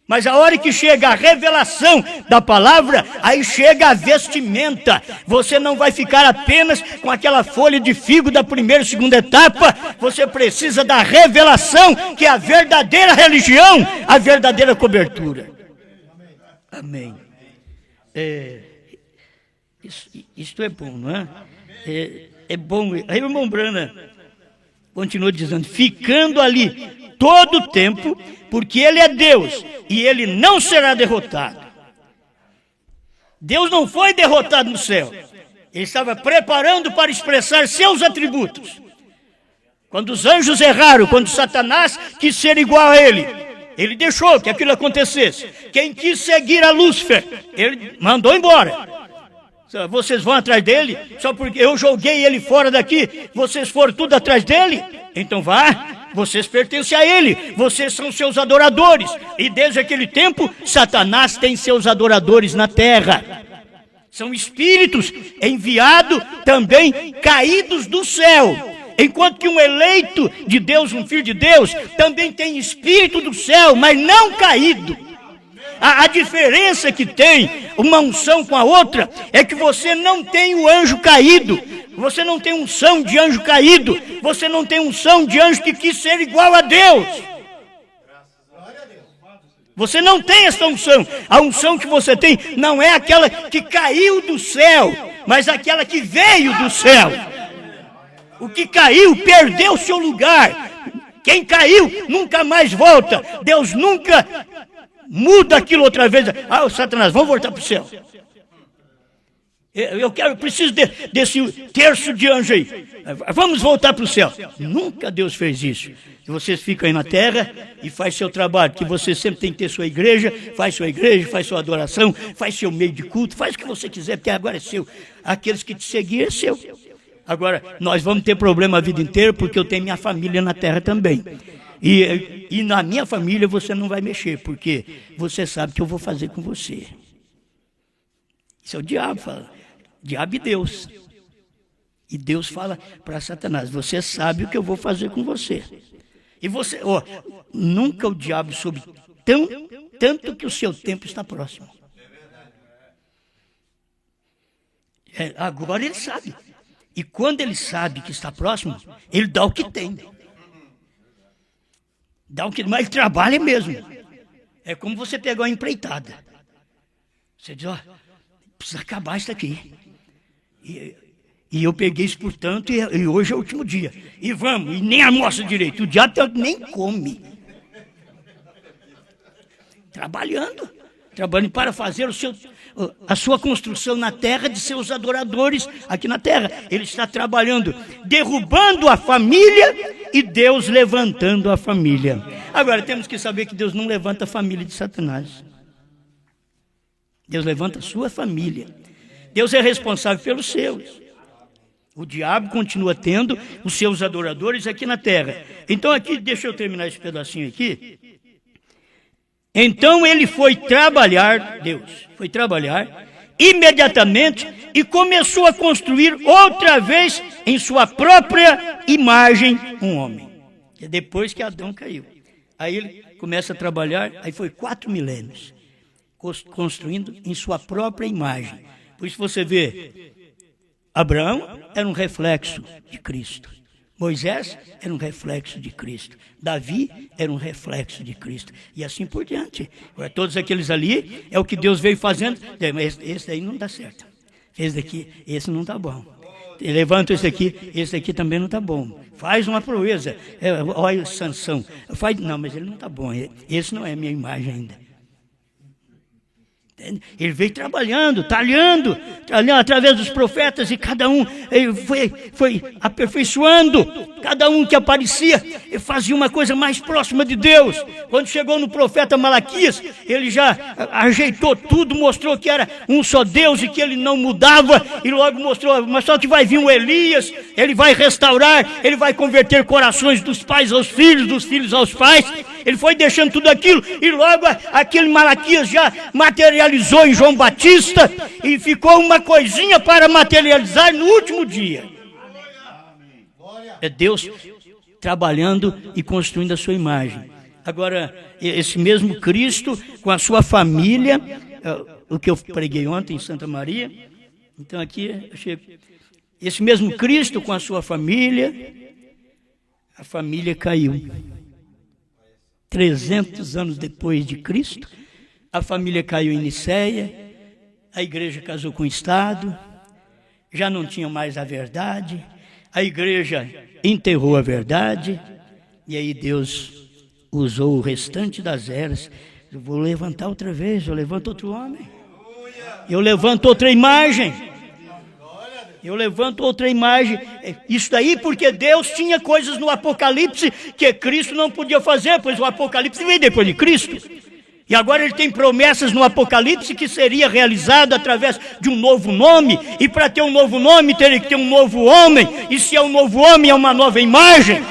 Speaker 1: Mas a hora que chega a revelação da palavra, aí chega a vestimenta. Você não vai ficar apenas com aquela folha de figo da primeira e segunda etapa. Você precisa da revelação, que é a verdadeira religião, a verdadeira cobertura. Amém. Isto é bom, não é? É bom. Aí o irmão Brana continua dizendo, ficando ali todo o tempo, porque ele é Deus e ele não será derrotado. Deus não foi derrotado no céu. Ele estava preparando para expressar seus atributos. Quando os anjos erraram, quando Satanás quis ser igual a ele deixou que aquilo acontecesse. Quem quis seguir a Lúcifer, ele mandou embora. Vocês vão atrás dele, só porque eu joguei ele fora daqui, vocês foram tudo atrás dele? Então vá, vocês pertencem a ele, vocês são seus adoradores. E desde aquele tempo, Satanás tem seus adoradores na terra. São espíritos enviados também caídos do céu. Enquanto que um eleito de Deus, um filho de Deus, também tem espírito do céu, mas não caído. A diferença que tem uma unção com a outra é que você não tem o anjo caído, você não tem unção de anjo caído, você não tem unção de anjo que quis ser igual a Deus. Você não tem essa unção. A unção que você tem não é aquela que caiu do céu, mas aquela que veio do céu. O que caiu perdeu seu lugar. Quem caiu nunca mais volta. Deus nunca muda aquilo outra vez. Ah, Satanás, vamos voltar para o céu. Eu preciso desse terço de anjo aí. Vamos voltar para o céu. Nunca Deus fez isso. Vocês ficam aí na terra e faz seu trabalho, que você sempre tem que ter sua igreja, faz sua adoração, faz seu meio de culto, faz o que você quiser, porque agora é seu. Aqueles que te seguirem é seu. Agora, nós vamos ter problema a vida inteira, porque eu tenho minha família na terra também. E na minha família você não vai mexer, porque você sabe o que eu vou fazer com você. Isso é o diabo, fala. Diabo e Deus. E Deus fala para Satanás, você sabe o que eu vou fazer com você. E você, nunca o diabo soube tanto que o seu tempo está próximo. Agora ele sabe. E quando ele sabe que está próximo, ele dá o que tem. Mas ele trabalha mesmo. É como você pegar uma empreitada. Você diz, precisa acabar isso aqui. E eu peguei isso por tanto, e hoje é o último dia. E vamos, e nem almoça direito. O diabo nem come. Trabalhando para fazer a sua construção na terra de seus adoradores aqui na terra. Ele está trabalhando, derrubando a família e Deus levantando a família. Agora, temos que saber que Deus não levanta a família de Satanás. Deus levanta a sua família. Deus é responsável pelos seus. O diabo continua tendo os seus adoradores aqui na terra. Então aqui, deixa eu terminar esse pedacinho aqui. Então ele foi trabalhar, Deus foi trabalhar imediatamente e começou a construir outra vez em sua própria imagem um homem. É depois que Adão caiu. Aí ele começa a trabalhar, aí foi 4 milênios, construindo em sua própria imagem. Por isso você vê, Abraão era um reflexo de Cristo. Moisés era um reflexo de Cristo. Davi era um reflexo de Cristo. E assim por diante. Todos aqueles ali é o que Deus veio fazendo. Mas esse aí não dá certo. Esse daqui, esse não está bom. Levanta esse aqui também não está bom. Faz uma proeza. Olha Sansão. Não, mas ele não está bom. Esse não é a minha imagem ainda. Ele veio trabalhando, talhando através dos profetas, e cada um foi aperfeiçoando. Cada um que aparecia fazia uma coisa mais próxima de Deus. Quando chegou no profeta Malaquias, ele já ajeitou tudo, mostrou que era um só Deus e que ele não mudava, e logo mostrou, mas só que vai vir um Elias, ele vai restaurar, ele vai converter corações dos pais aos filhos, dos filhos aos pais. Ele foi deixando tudo aquilo, e logo aquele Malaquias já materializou em João Batista, e ficou uma coisinha para materializar no último dia. É Deus trabalhando e construindo a sua imagem. Agora, esse mesmo Cristo com a sua família, o que eu preguei ontem em Santa Maria, então aqui, esse mesmo Cristo com a sua família, a família caiu. 300 anos depois de Cristo, a família caiu em Nicéia, a igreja casou com o Estado, já não tinha mais a verdade, a igreja enterrou a verdade, e aí Deus usou o restante das eras. Eu vou levantar outra vez, eu levanto outro homem, eu levanto outra imagem, isso daí porque Deus tinha coisas no Apocalipse que Cristo não podia fazer, pois o Apocalipse veio depois de Cristo. E agora ele tem promessas no Apocalipse que seria realizado através de um novo nome, e para ter um novo nome teria que ter um novo homem, e se é um novo homem é uma nova imagem.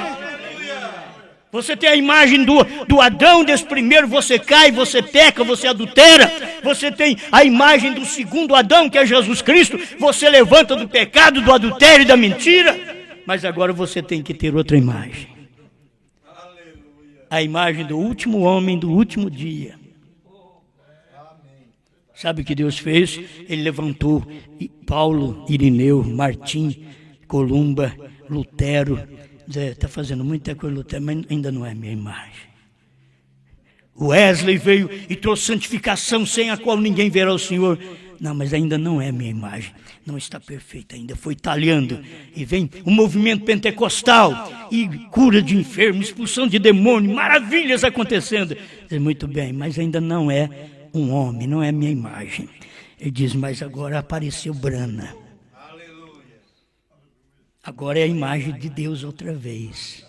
Speaker 1: Você tem a imagem do Adão, desse primeiro, você cai, você peca, você adultera. Você tem a imagem do segundo Adão, que é Jesus Cristo, você levanta do pecado, do adultério e da mentira. Mas agora você tem que ter outra imagem. A imagem do último homem, do último dia. Sabe o que Deus fez? Ele levantou Paulo, Irineu, Martim, Columba, Lutero. Está fazendo muita coisa, Lutero, mas ainda não é minha imagem. Wesley veio e trouxe santificação sem a qual ninguém verá o Senhor. Não, mas ainda não é minha imagem. Não está perfeita ainda, foi talhando. E vem o movimento pentecostal, e cura de enfermos, expulsão de demônio, maravilhas acontecendo. Diz, muito bem, mas ainda não é um homem, não é minha imagem. Ele diz, mas agora apareceu Brana. Agora é a imagem de Deus outra vez.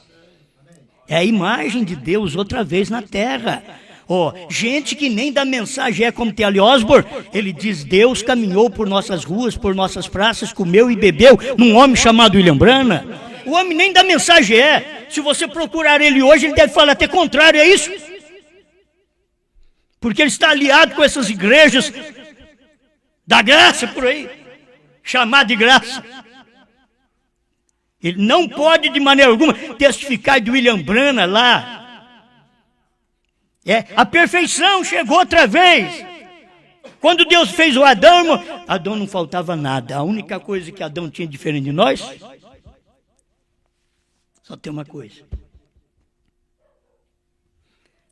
Speaker 1: É a imagem de Deus outra vez na terra. Gente que nem da mensagem é como T.L. Osborne. Ele diz, Deus caminhou por nossas ruas, por nossas praças, comeu e bebeu num homem chamado William Branham. O homem nem da mensagem é. Se você procurar ele hoje, ele deve falar até contrário, é isso? Porque ele está aliado com essas igrejas da graça por aí, chamado de graça. Ele não pode de maneira alguma testificar de William Branham lá. A perfeição chegou outra vez. Quando Deus fez o Adão, irmão, Adão não faltava nada. A única coisa que Adão tinha diferente de nós, só tem uma coisa.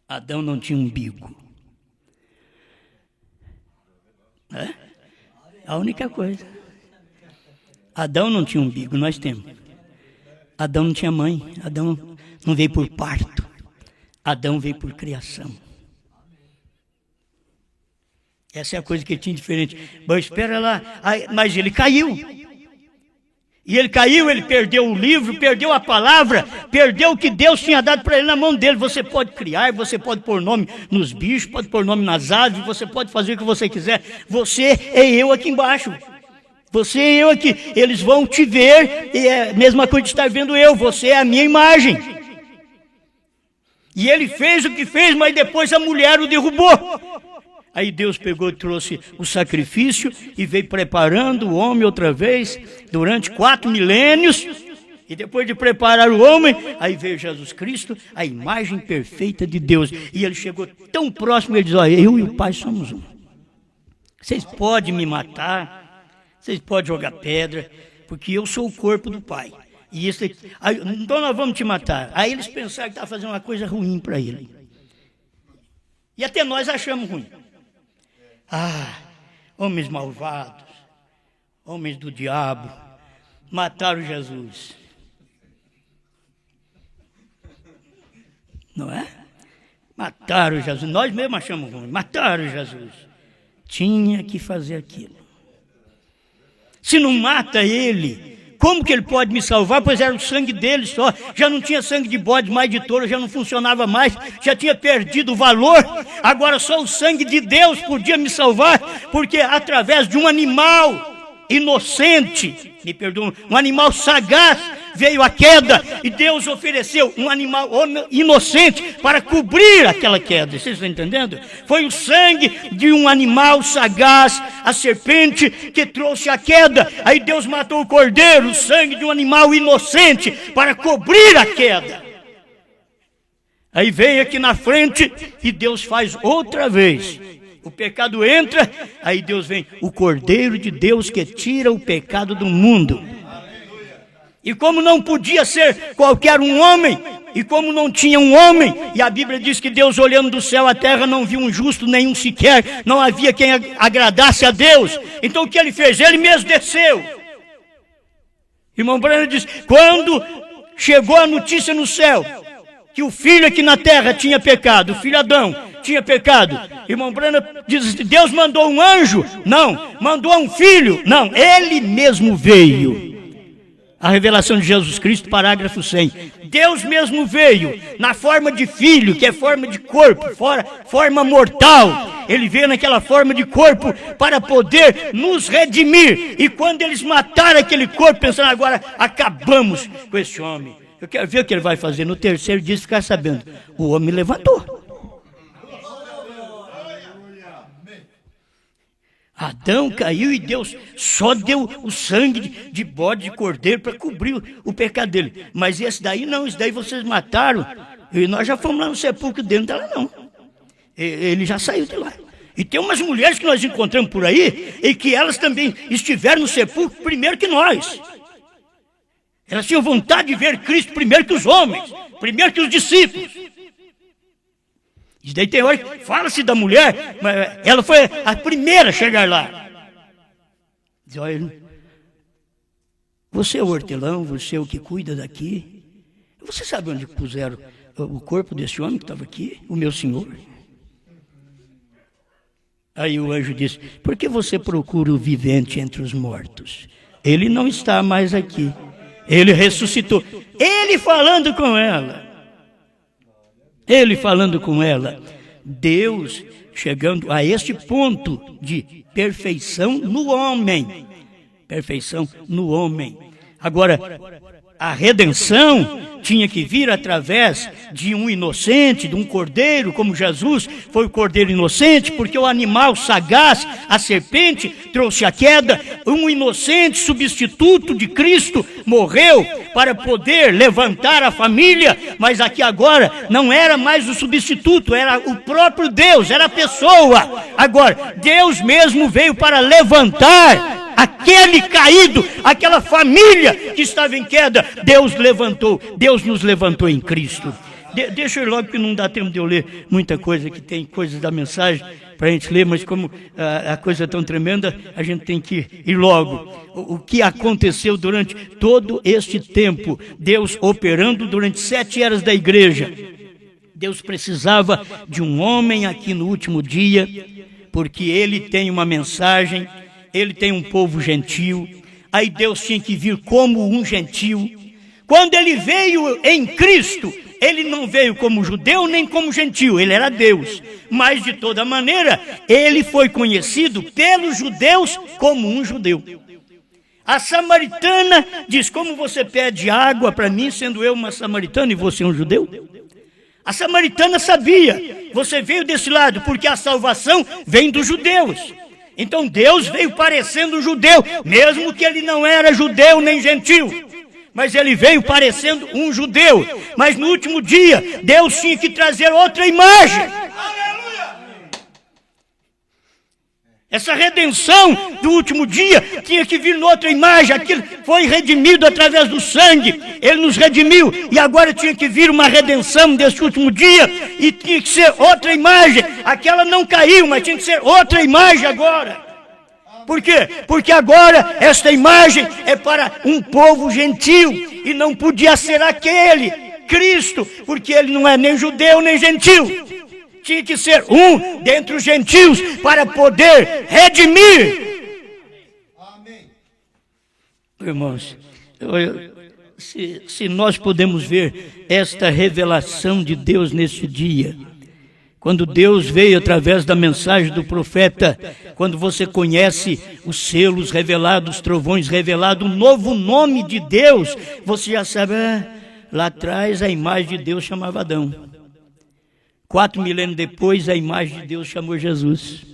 Speaker 1: Adão não tinha umbigo. A única coisa. Adão não tinha umbigo, nós temos. Adão não tinha mãe, Adão não veio por parto, Adão veio por criação. Essa é a coisa que ele tinha diferente. Mas espera lá, mas ele caiu. E ele caiu, ele perdeu o livro, perdeu a palavra, perdeu o que Deus tinha dado para ele na mão dele. Você pode criar, você pode pôr nome nos bichos, pode pôr nome nas aves, você pode fazer o que você quiser. Você é eu aqui embaixo. Você e eu aqui, eles vão te ver, e é a mesma coisa de estar vendo eu, você é a minha imagem. E ele fez o que fez, mas depois a mulher o derrubou. Aí Deus pegou e trouxe o sacrifício e veio preparando o homem outra vez, durante 4 milênios, e depois de preparar o homem, aí veio Jesus Cristo, a imagem perfeita de Deus. E ele chegou tão próximo, ele diz, olha, eu e o Pai somos um. Vocês podem me matar, vocês podem jogar pedra, porque eu sou o corpo do Pai. E isso, então nós vamos te matar. Aí eles pensaram que estava fazendo uma coisa ruim para ele. E até nós achamos ruim. Homens malvados, homens do diabo, mataram Jesus. Não é? Mataram Jesus. Nós mesmos achamos ruim. Mataram Jesus. Tinha que fazer aquilo. Se não mata ele, como que ele pode me salvar? Pois era o sangue dele só. Já não tinha sangue de bode, mais de touro, já não funcionava mais. Já tinha perdido o valor. Agora só o sangue de Deus podia me salvar. Porque através de um animal inocente, me perdoam, um animal sagaz, veio a queda. E Deus ofereceu um animal inocente para cobrir aquela queda. Vocês estão entendendo? Foi o sangue de um animal sagaz, a serpente, que trouxe a queda. Aí Deus matou o cordeiro, o sangue de um animal inocente, para cobrir a queda. Aí veio aqui na frente e Deus faz outra vez. O pecado entra, aí Deus vem, o Cordeiro de Deus que tira o pecado do mundo. E como não podia ser qualquer um homem, e como não tinha um homem, e a Bíblia diz que Deus olhando do céu à terra não viu um justo nenhum sequer, não havia quem agradasse a Deus. Então o que ele fez? Ele mesmo desceu. Irmão Branham diz, quando chegou a notícia no céu, que o filho aqui na terra tinha pecado, o filho Adão tinha pecado, irmão Branham diz, Deus mandou um anjo? Não. Mandou um filho? Não. Ele mesmo veio A revelação de Jesus Cristo, parágrafo 100. Deus mesmo veio na forma de filho, que é forma de corpo, forma mortal. Ele veio naquela forma de corpo para poder nos redimir. E quando eles mataram aquele corpo, pensando agora, acabamos com esse homem. Eu quero ver o que ele vai fazer. No terceiro dia, ficar sabendo. O homem levantou. Adão caiu e Deus só deu o sangue de bode, de cordeiro, para cobrir o pecado dele. Mas esse daí não, esse daí vocês mataram. E nós já fomos lá no sepulcro dele, não está lá não. Ele já saiu de lá. E tem umas mulheres que nós encontramos por aí, e que elas também estiveram no sepulcro primeiro que nós. Elas tinham vontade de ver Cristo primeiro que os homens, primeiro que os discípulos. Isso daí tem hora que fala-se da mulher, mas ela foi a primeira a chegar lá. Diz, olha, você é o hortelão, você é o que cuida daqui. Você sabe onde puseram o corpo desse homem que estava aqui? O meu senhor. Aí o anjo disse, por que você procura o vivente entre os mortos? Ele não está mais aqui. Ele ressuscitou. Ele falando com ela. Ele falando com ela, Deus chegando a este ponto de perfeição no homem. Perfeição no homem. Agora, a redenção tinha que vir através de um inocente, de um cordeiro, como Jesus foi o cordeiro inocente, porque o animal sagaz, a serpente, trouxe a queda. Um inocente substituto de Cristo morreu para poder levantar a família, mas aqui agora não era mais o substituto, era o próprio Deus, era a pessoa. Agora, Deus mesmo veio para levantar aquele caído, aquela família que estava em queda. Deus levantou, Deus nos levantou em Cristo. Deixa eu ir logo, que não dá tempo de eu ler muita coisa, que tem coisas da mensagem para a gente ler, mas como a coisa é tão tremenda, a gente tem que ir logo. O que aconteceu durante todo este tempo, Deus operando durante 7 eras da igreja. Deus precisava de um homem aqui no último dia, porque ele tem uma mensagem, ele tem um povo gentil. Aí Deus tinha que vir como um gentil. Quando ele veio em Cristo, ele não veio como judeu nem como gentil, ele era Deus. Mas de toda maneira, ele foi conhecido pelos judeus como um judeu. A samaritana diz, como você pede água para mim, sendo eu uma samaritana e você um judeu? A samaritana sabia, você veio desse lado, porque a salvação vem dos judeus. Então Deus veio parecendo judeu, mesmo que ele não era judeu nem gentil. Mas ele veio parecendo um judeu. Mas no último dia, Deus tinha que trazer outra imagem. Essa redenção do último dia tinha que vir noutra imagem. Aquilo foi redimido através do sangue. Ele nos redimiu. E agora tinha que vir uma redenção desse último dia. E tinha que ser outra imagem. Aquela não caiu, mas tinha que ser outra imagem agora. Por quê? Porque agora esta imagem é para um povo gentil. E não podia ser aquele, Cristo, porque ele não é nem judeu nem gentil. Tinha que ser um dentre os gentios para poder redimir. Amém. Irmãos, se nós podemos ver esta revelação de Deus nesse dia, quando Deus veio através da mensagem do profeta, quando você conhece os selos revelados, os trovões revelados, um novo nome de Deus, você já sabe, lá atrás a imagem de Deus chamava Adão. 4 milênios depois, a imagem de Deus chamou Jesus.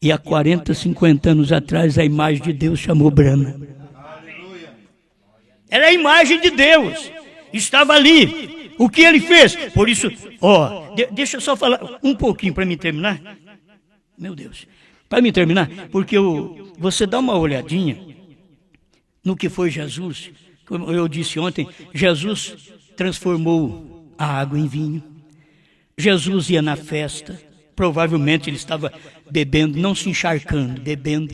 Speaker 1: E há 40, 50 anos atrás, a imagem de Deus chamou Brana. Era a imagem de Deus. Estava ali. O que ele fez? Por isso, deixa eu só falar um pouquinho para me terminar. Meu Deus. Para me terminar, porque você dá uma olhadinha no que foi Jesus. Como eu disse ontem, Jesus transformou a água em vinho. Jesus ia na festa, provavelmente ele estava bebendo, não se encharcando, bebendo,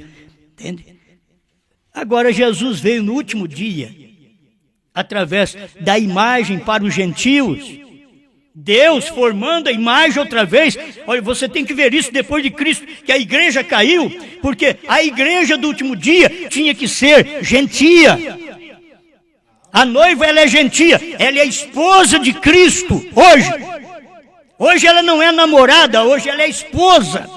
Speaker 1: entende? Agora Jesus veio no último dia, através da imagem para os gentios, Deus formando a imagem outra vez. Olha, você tem que ver isso depois de Cristo, que a igreja caiu, porque a igreja do último dia tinha que ser gentia. A noiva, ela é gentia, ela é a esposa de Cristo, hoje. Hoje ela não é namorada, hoje ela é esposa.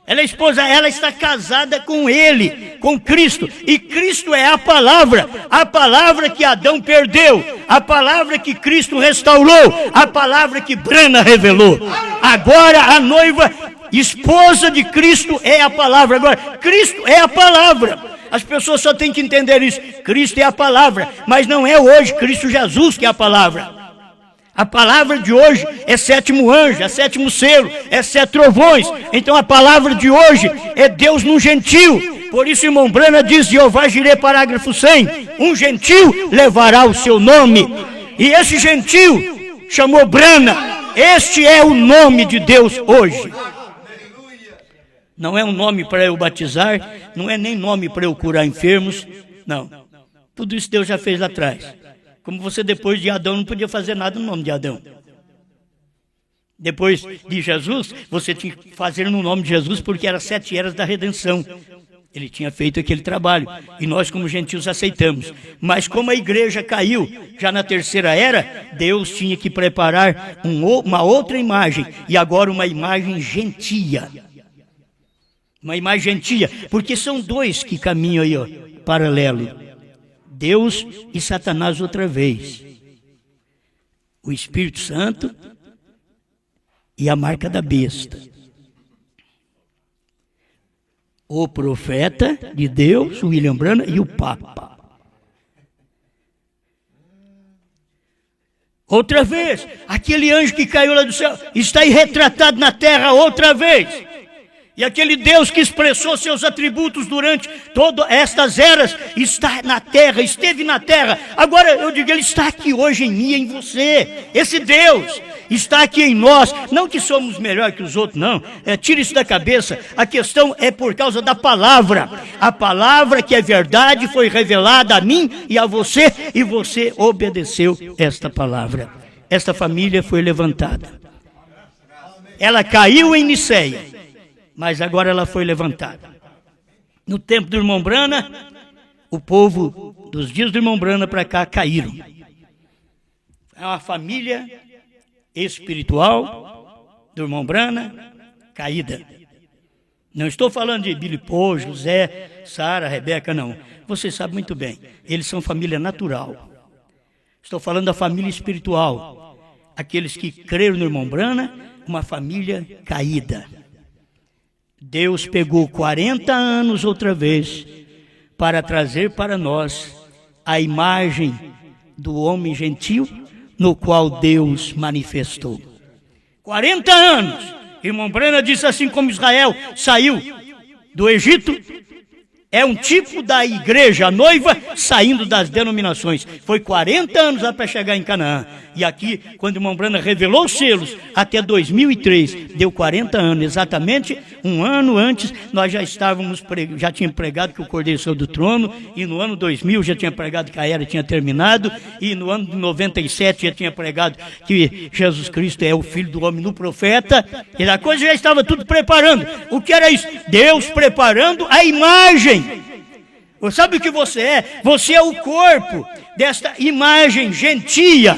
Speaker 1: Ela é esposa, ela está casada com Ele, com Cristo. E Cristo é a palavra que Adão perdeu, a palavra que Cristo restaurou, a palavra que Brana revelou. Agora a noiva, esposa de Cristo, é a palavra. Agora, Cristo é a palavra. As pessoas só têm que entender isso. Cristo é a palavra, mas não é hoje Cristo Jesus que é a palavra. A palavra de hoje é sétimo anjo, é sétimo selo, é 7 trovões. Então a palavra de hoje é Deus num gentil. Por isso, irmão Brana diz, Jeová Jireh, parágrafo 100, um gentil levará o seu nome. E esse gentil chamou Brana. Este é o nome de Deus hoje. Não é um nome para eu batizar, não é nem nome para eu curar enfermos, não. Tudo isso Deus já fez lá atrás. Como você depois de Adão não podia fazer nada no nome de Adão. Depois de Jesus, você tinha que fazer no nome de Jesus porque era 7 eras da redenção. Ele tinha feito aquele trabalho e nós como gentios aceitamos. Mas como a igreja caiu já na 3ª era, Deus tinha que preparar uma outra imagem e agora uma imagem gentia. Uma imagem gentia, porque são 2 que caminham aí, ó, paralelo. Deus e Satanás outra vez. O Espírito Santo e a marca da besta. O profeta de Deus, William Branham, e o Papa. Outra vez, aquele anjo que caiu lá do céu está aí retratado na terra outra vez. E aquele Deus que expressou seus atributos durante todas estas eras está na terra, esteve na terra. Agora eu digo, ele está aqui hoje em mim e em você. Esse Deus está aqui em nós. Não que somos melhor que os outros, não. Tira isso da cabeça. A questão é por causa da palavra. A palavra que é verdade foi revelada a mim e a você. E você obedeceu esta palavra. Esta família foi levantada. Ela caiu em Niceia, mas agora ela foi levantada. No tempo do irmão Brana, o povo dos dias do irmão Brana para cá caíram. É uma família espiritual do irmão Brana caída. Não estou falando de Billy Paul, José, Sara, Rebeca, não. Você sabe muito bem, eles são família natural. Estou falando da família espiritual. Aqueles que creram no irmão Brana, uma família caída. Deus pegou 40 anos outra vez para trazer para nós a imagem do homem gentil no qual Deus manifestou. 40 anos. Irmão Brana disse assim, como Israel saiu do Egito, é um tipo da igreja, a noiva saindo das denominações. Foi 40 anos lá para chegar em Canaã. E aqui, quando o irmão Brana revelou os selos, até 2003, deu 40 anos. Exatamente um ano antes, nós já tínhamos pregado que o Cordeiro saiu do trono. E no ano 2000 já tinha pregado que a era tinha terminado. E no ano de 97 já tinha pregado que Jesus Cristo é o Filho do Homem no profeta. E a coisa já estava tudo preparando. O que era isso? Deus preparando a imagem. Sabe o que você é? Você é o corpo desta imagem gentia.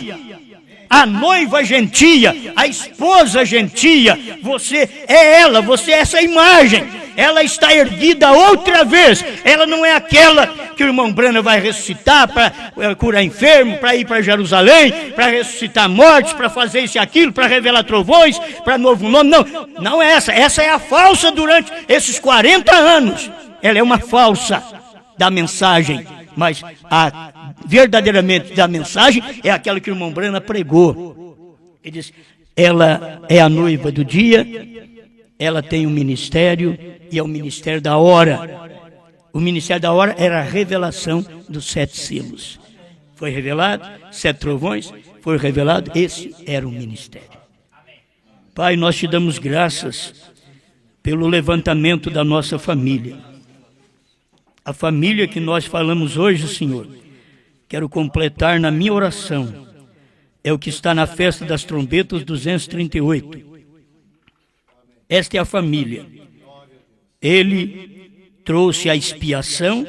Speaker 1: A noiva gentia, a esposa gentia, você é ela, você é essa imagem. Ela está erguida outra vez. Ela não é aquela que o irmão Brana vai ressuscitar para curar enfermo, para ir para Jerusalém, para ressuscitar mortes, para fazer isso e aquilo, para revelar trovões, para novo nome. Não, não é essa. Essa é a falsa durante esses 40 anos. Ela é uma falsa da mensagem, mas a verdadeiramente da mensagem é aquela que o irmão Brana pregou. Ele disse, ela é a noiva do dia, ela tem um ministério e é o ministério da hora. O ministério da hora era a revelação dos 7 selos. Foi revelado, 7 trovões, foi revelado, esse era o ministério. Pai, nós te damos graças pelo levantamento da nossa família. A família que nós falamos hoje, Senhor, quero completar na minha oração, é o que está na festa das trombetas 238. Esta é a família. Ele trouxe a expiação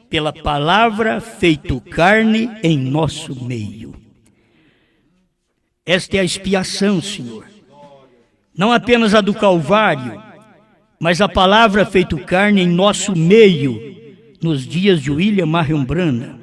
Speaker 1: pela palavra feito carne em nosso meio. Esta é a expiação, Senhor. Não apenas a do Calvário, mas a palavra feito carne em nosso meio, nos dias de William Marion Branham.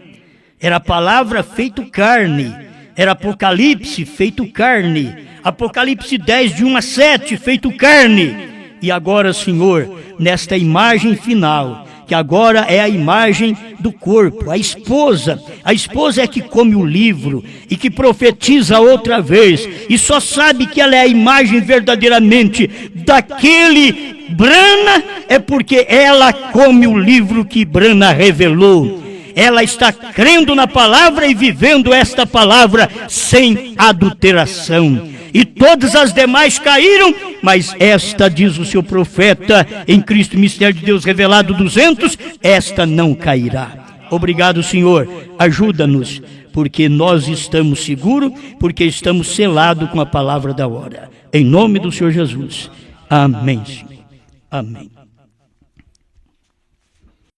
Speaker 1: Era a palavra feito carne, era Apocalipse feito carne, Apocalipse 10, de 1 a 7, feito carne. E agora, Senhor, nesta imagem final, que agora é a imagem do corpo, a esposa é que come o livro e que profetiza outra vez, e só sabe que ela é a imagem verdadeiramente daquele Branham, é porque ela come o livro que Branham revelou. Ela está crendo na palavra e vivendo esta palavra sem adulteração. E todas as demais caíram, mas esta, diz o seu profeta, em Cristo, mistério de Deus revelado 200, esta não cairá. Obrigado, Senhor, ajuda-nos, porque nós estamos seguros, porque estamos selados com a palavra da hora. Em nome do Senhor Jesus. Amém, Senhor. Amém.